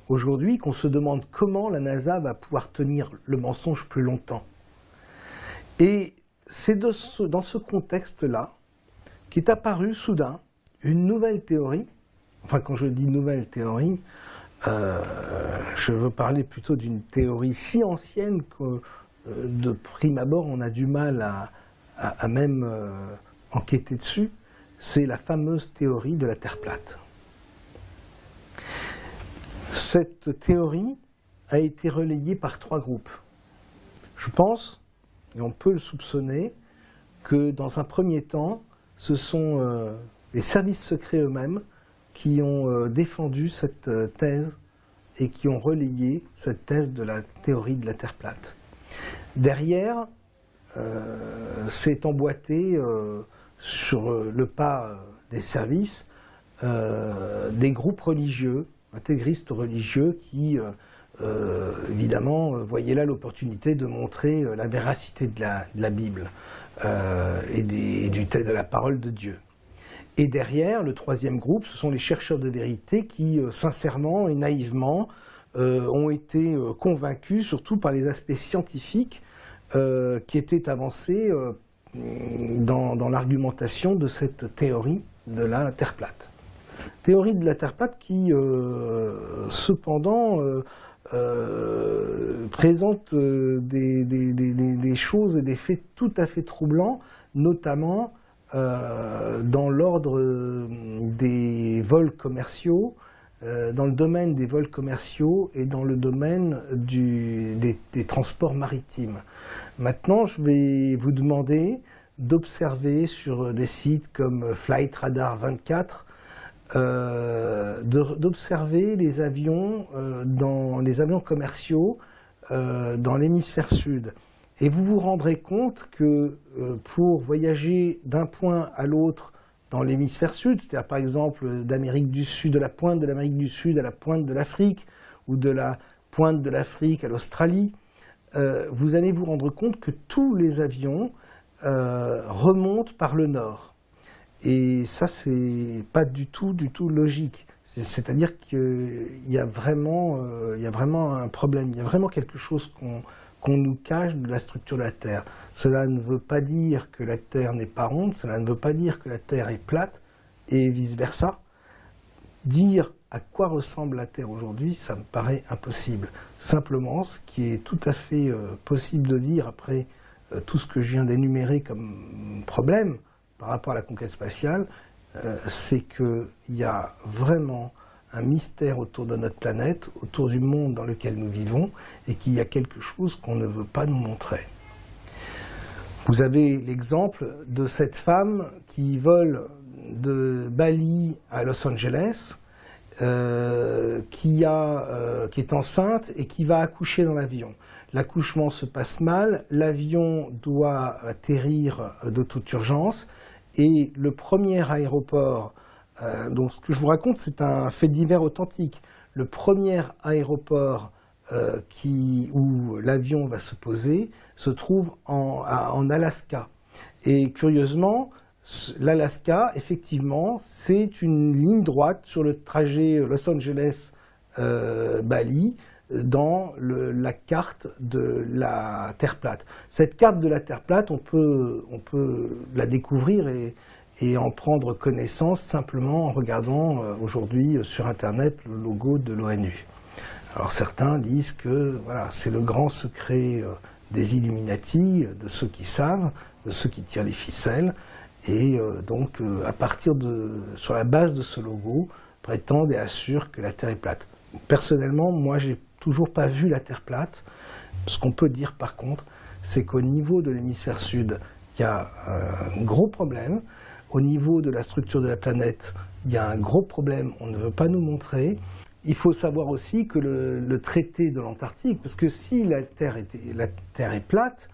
aujourd'hui qu'on se demande comment la NASA va pouvoir tenir le mensonge plus longtemps. Et c'est dans ce contexte-là qu'est apparue soudain une nouvelle théorie. Enfin, quand je dis nouvelle théorie, je veux parler plutôt d'une théorie si ancienne que de prime abord on a du mal à même enquêter dessus. C'est la fameuse théorie de la Terre plate. Cette théorie a été relayée par 3 groupes. Je pense, et on peut le soupçonner, que dans un premier temps, ce sont les services secrets eux-mêmes qui ont défendu cette thèse et qui ont relayé cette thèse de la théorie de la Terre plate. Derrière, c'est emboîté sur le pas des services des groupes religieux, intégristes religieux qui, évidemment, voyaient là l'opportunité de montrer la véracité de la Bible et de la parole de Dieu. Et derrière, le 3e groupe, ce sont les chercheurs de vérité qui, sincèrement et naïvement, ont été convaincus, surtout par les aspects scientifiques qui étaient avancés dans l'argumentation de cette théorie de la Terre plate. Théorie de la Terre plate qui, cependant, présente des choses et des faits tout à fait troublants, notamment dans l'ordre des vols commerciaux, dans le domaine des vols commerciaux et dans le domaine des transports maritimes. Maintenant, je vais vous demander d'observer sur des sites comme Flight Radar 24, d'observer les avions commerciaux dans l'hémisphère sud. Et vous vous rendrez compte que pour voyager d'un point à l'autre dans l'hémisphère sud, c'est-à-dire par exemple d'Amérique du Sud, de la pointe de l'Amérique du Sud à la pointe de l'Afrique, ou de la pointe de l'Afrique à l'Australie, vous allez vous rendre compte que tous les avions remontent par le nord. Et ça, c'est pas du tout logique. C'est-à-dire qu'il y a vraiment un problème, il y a vraiment quelque chose qu'on nous cache de la structure de la Terre. Cela ne veut pas dire que la Terre n'est pas ronde, cela ne veut pas dire que la Terre est plate, et vice-versa. Dire à quoi ressemble la Terre aujourd'hui, ça me paraît impossible. Simplement, ce qui est tout à fait possible de dire après tout ce que je viens d'énumérer comme problème par rapport à la conquête spatiale, c'est qu'il y a vraiment un mystère autour de notre planète, autour du monde dans lequel nous vivons, et qu'il y a quelque chose qu'on ne veut pas nous montrer. Vous avez l'exemple de cette femme qui vole de Bali à Los Angeles, qui est enceinte et qui va accoucher dans l'avion. L'accouchement se passe mal, l'avion doit atterrir de toute urgence, et le premier aéroport, donc ce que je vous raconte, c'est un fait divers authentique. Le premier aéroport où l'avion va se poser se trouve en Alaska. Et curieusement, l'Alaska, effectivement, c'est une ligne droite sur le trajet Los Angeles-Bali, dans la carte de la Terre plate. Cette carte de la Terre plate, on peut la découvrir et en prendre connaissance simplement en regardant aujourd'hui sur Internet le logo de l'ONU. Alors certains disent que voilà, c'est le grand secret des Illuminati, de ceux qui savent, de ceux qui tirent les ficelles, et donc sur la base de ce logo, prétendent et assurent que la Terre est plate. Personnellement, moi, j'ai toujours pas vu la Terre plate. Ce qu'on peut dire par contre, c'est qu'au niveau de l'hémisphère sud, il y a un gros problème. Au niveau de la structure de la planète, il y a un gros problème, on ne veut pas nous montrer. Il faut savoir aussi que le traité de l'Antarctique, parce que si la Terre est plate,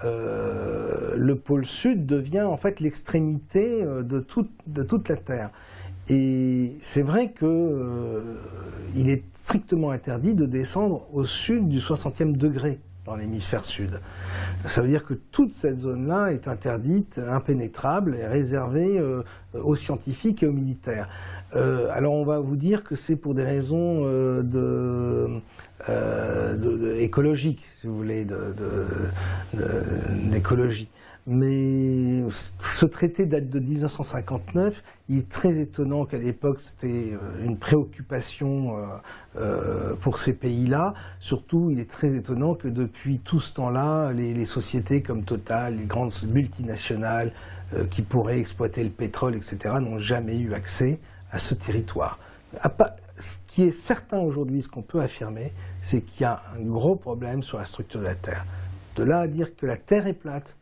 le pôle sud devient en fait l'extrémité de toute la Terre. Et c'est vrai qu'il est strictement interdit de descendre au sud du 60e degré dans l'hémisphère sud. Ça veut dire que toute cette zone-là est interdite, impénétrable et réservée aux scientifiques et aux militaires. Alors on va vous dire que c'est pour des raisons écologiques, si vous voulez, d'écologie. Mais ce traité date de 1959. Il est très étonnant qu'à l'époque, c'était une préoccupation pour ces pays-là. Surtout, il est très étonnant que depuis tout ce temps-là, les sociétés comme Total, les grandes multinationales qui pourraient exploiter le pétrole, etc., n'ont jamais eu accès à ce territoire. Ce qui est certain aujourd'hui, ce qu'on peut affirmer, c'est qu'il y a un gros problème sur la structure de la Terre. De là à dire que la Terre est plate,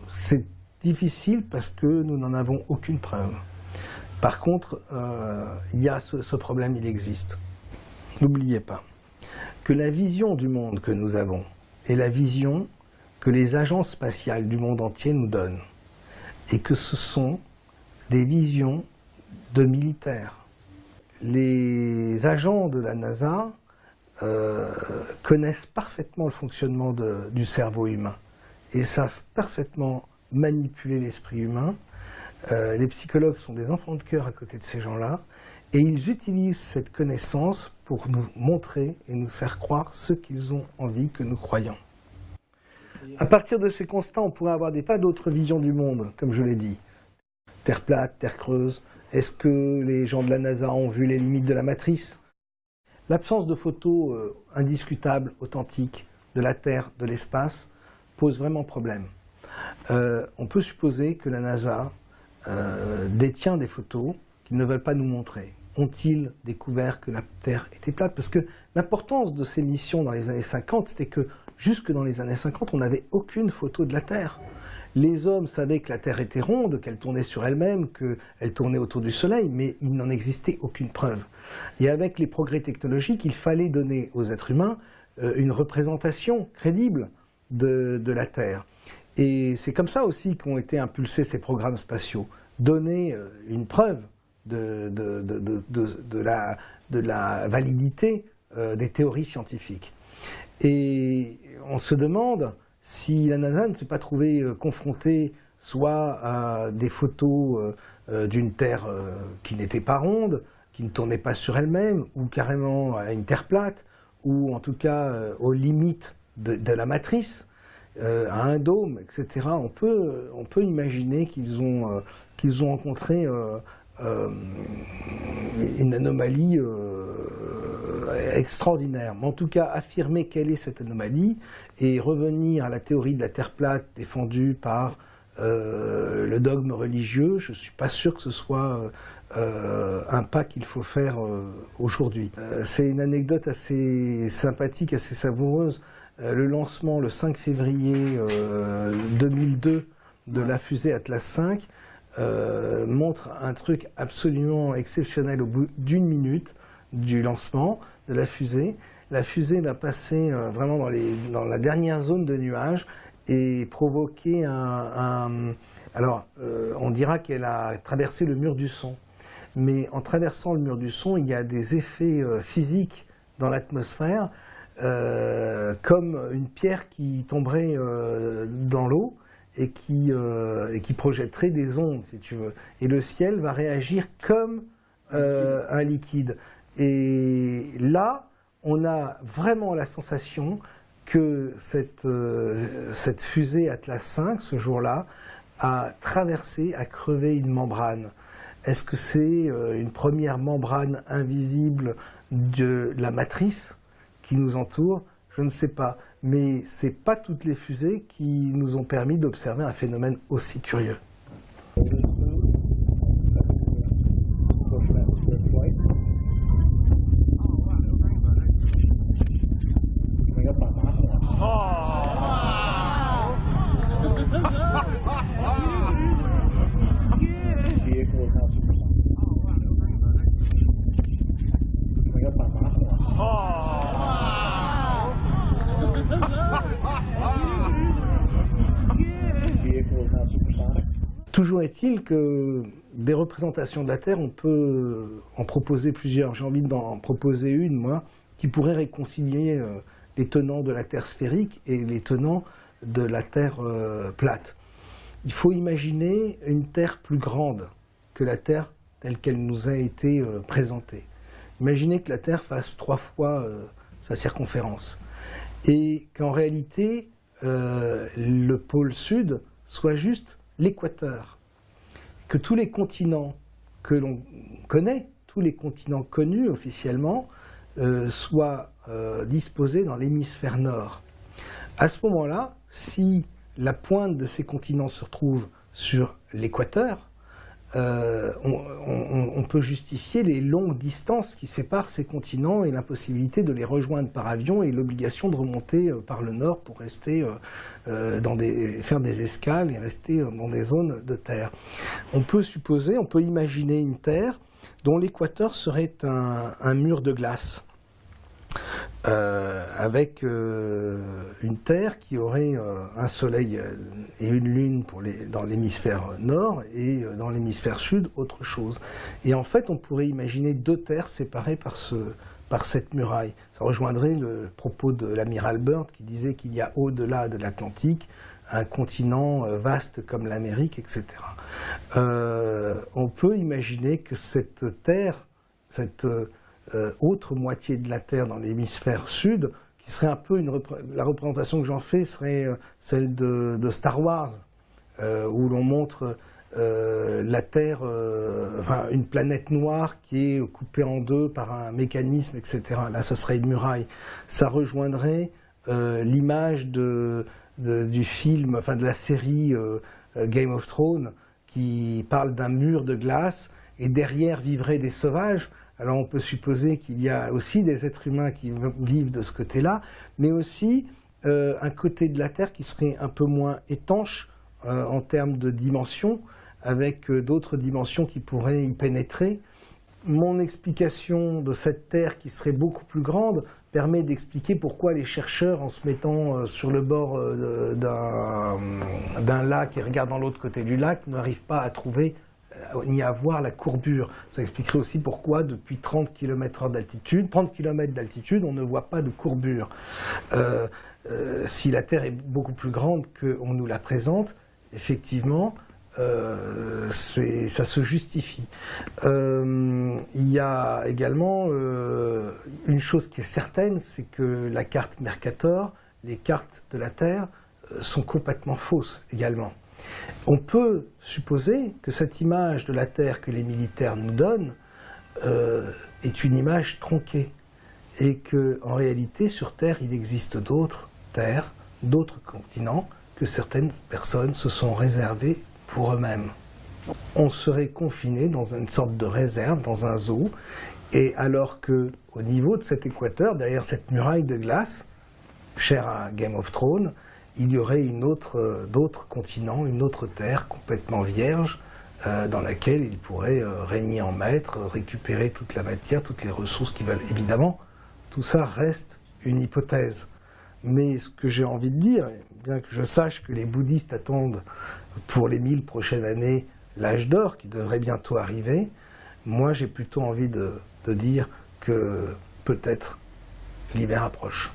c'est difficile parce que nous n'en avons aucune preuve. Par contre, il y a ce problème, il existe. N'oubliez pas que la vision du monde que nous avons est la vision que les agences spatiales du monde entier nous donnent. Et que ce sont des visions de militaires. Les agents de la NASA connaissent parfaitement le fonctionnement du cerveau humain et savent parfaitement manipuler l'esprit humain. Les psychologues sont des enfants de cœur à côté de ces gens-là, et ils utilisent cette connaissance pour nous montrer et nous faire croire ce qu'ils ont envie que nous croyions. À partir de ces constats, on pourrait avoir des tas d'autres visions du monde, comme je l'ai dit. Terre plate, terre creuse. Est-ce que les gens de la NASA ont vu les limites de la matrice? L'absence de photos indiscutables, authentiques, de la Terre, de l'espace, pose vraiment problème. On peut supposer que la NASA détient des photos qu'ils ne veulent pas nous montrer. Ont-ils découvert que la Terre était plate? Parce que l'importance de ces missions dans les années 50, c'était que jusque dans les années 50, on n'avait aucune photo de la Terre. Les hommes savaient que la Terre était ronde, qu'elle tournait sur elle-même, qu'elle tournait autour du Soleil, mais il n'en existait aucune preuve. Et avec les progrès technologiques, il fallait donner aux êtres humains une représentation crédible de la Terre. Et c'est comme ça aussi qu'ont été impulsés ces programmes spatiaux. Donner une preuve de la validité des théories scientifiques. Et on se demande si la NASA ne s'est pas trouvée confrontée soit à des photos d'une Terre qui n'était pas ronde, qui ne tournait pas sur elle-même, ou carrément à une Terre plate, ou en tout cas aux limites de la matrice, à un dôme, etc. On peut imaginer qu'ils ont rencontré une anomalie extraordinaire. Mais en tout cas, affirmer quelle est cette anomalie et revenir à la théorie de la Terre plate défendue par le dogme religieux, je ne suis pas sûr que ce soit un pas qu'il faut faire aujourd'hui. C'est une anecdote assez sympathique, assez savoureuse. Le lancement le 5 février 2002 de la fusée Atlas V montre un truc absolument exceptionnel au bout d'une minute du lancement de la fusée. La fusée va passer vraiment dans la dernière zone de nuages et provoquer alors, on dira qu'elle a traversé le mur du son. Mais en traversant le mur du son, il y a des effets physiques dans l'atmosphère, comme une pierre qui tomberait dans l'eau et qui projetterait des ondes, si tu veux. Et le ciel va réagir comme un liquide. Et là, on a vraiment la sensation que cette fusée Atlas V, ce jour-là, a traversé, a crevé une membrane. Est-ce que c'est une première membrane invisible de la matrice qui nous entoure? Je ne sais pas. Mais ce n'est pas toutes les fusées qui nous ont permis d'observer un phénomène aussi curieux. Toujours est-il que des représentations de la Terre, on peut en proposer plusieurs. J'ai envie d'en proposer une, moi, qui pourrait réconcilier les tenants de la Terre sphérique et les tenants de la Terre plate. Il faut imaginer une Terre plus grande que la Terre telle qu'elle nous a été présentée. Imaginez que la Terre fasse 3 fois sa circonférence et qu'en réalité, le pôle sud soit juste l'équateur, que tous les continents que l'on connaît, tous les continents connus officiellement, soient disposés dans l'hémisphère nord. À ce moment-là, si la pointe de ces continents se retrouve sur l'équateur, on peut justifier les longues distances qui séparent ces continents et l'impossibilité de les rejoindre par avion et l'obligation de remonter par le nord pour rester faire des escales et rester dans des zones de terre. On peut supposer, on peut imaginer une terre dont l'équateur serait un mur de glace. Avec une Terre qui aurait un soleil et une lune dans l'hémisphère nord et dans l'hémisphère sud, autre chose. Et en fait, on pourrait imaginer 2 terres séparées par cette muraille. Ça rejoindrait le propos de l'amiral Byrd qui disait qu'il y a au-delà de l'Atlantique un continent vaste comme l'Amérique, etc. On peut imaginer que cette Terre, cette autre moitié de la Terre dans l'hémisphère sud, qui serait un peu la représentation que j'en fais serait celle de Star Wars, où l'on montre la Terre, enfin une planète noire qui est coupée en 2 par un mécanisme, etc. Là, ça serait une muraille. Ça rejoindrait l'image du film, enfin de la série Game of Thrones, qui parle d'un mur de glace, et derrière vivraient des sauvages. Alors on peut supposer qu'il y a aussi des êtres humains qui vivent de ce côté-là, mais aussi un côté de la Terre qui serait un peu moins étanche en termes de dimensions, avec d'autres dimensions qui pourraient y pénétrer. Mon explication de cette Terre qui serait beaucoup plus grande permet d'expliquer pourquoi les chercheurs, en se mettant sur le bord d'un lac et regardant l'autre côté du lac, n'arrivent pas à trouver ni à voir la courbure. Ça expliquerait aussi pourquoi, depuis 30 km d'altitude, on ne voit pas de courbure. Si la Terre est beaucoup plus grande qu'on nous la présente, effectivement, ça se justifie. Il y a également une chose qui est certaine, c'est que la carte Mercator, les cartes de la Terre, sont complètement fausses également. On peut supposer que cette image de la Terre que les militaires nous donnent est une image tronquée et qu'en réalité, sur Terre, il existe d'autres terres, d'autres continents que certaines personnes se sont réservés pour eux-mêmes. On serait confiné dans une sorte de réserve, dans un zoo, et alors qu'au niveau de cet équateur, derrière cette muraille de glace, chère à Game of Thrones, il y aurait d'autres continents, une autre terre complètement vierge, dans laquelle il pourrait régner en maître, récupérer toute la matière, toutes les ressources qu'ils veulent. Évidemment, tout ça reste une hypothèse. Mais ce que j'ai envie de dire, bien que je sache que les bouddhistes attendent pour les 1000 prochaines années l'âge d'or qui devrait bientôt arriver, moi j'ai plutôt envie de dire que peut-être l'hiver approche.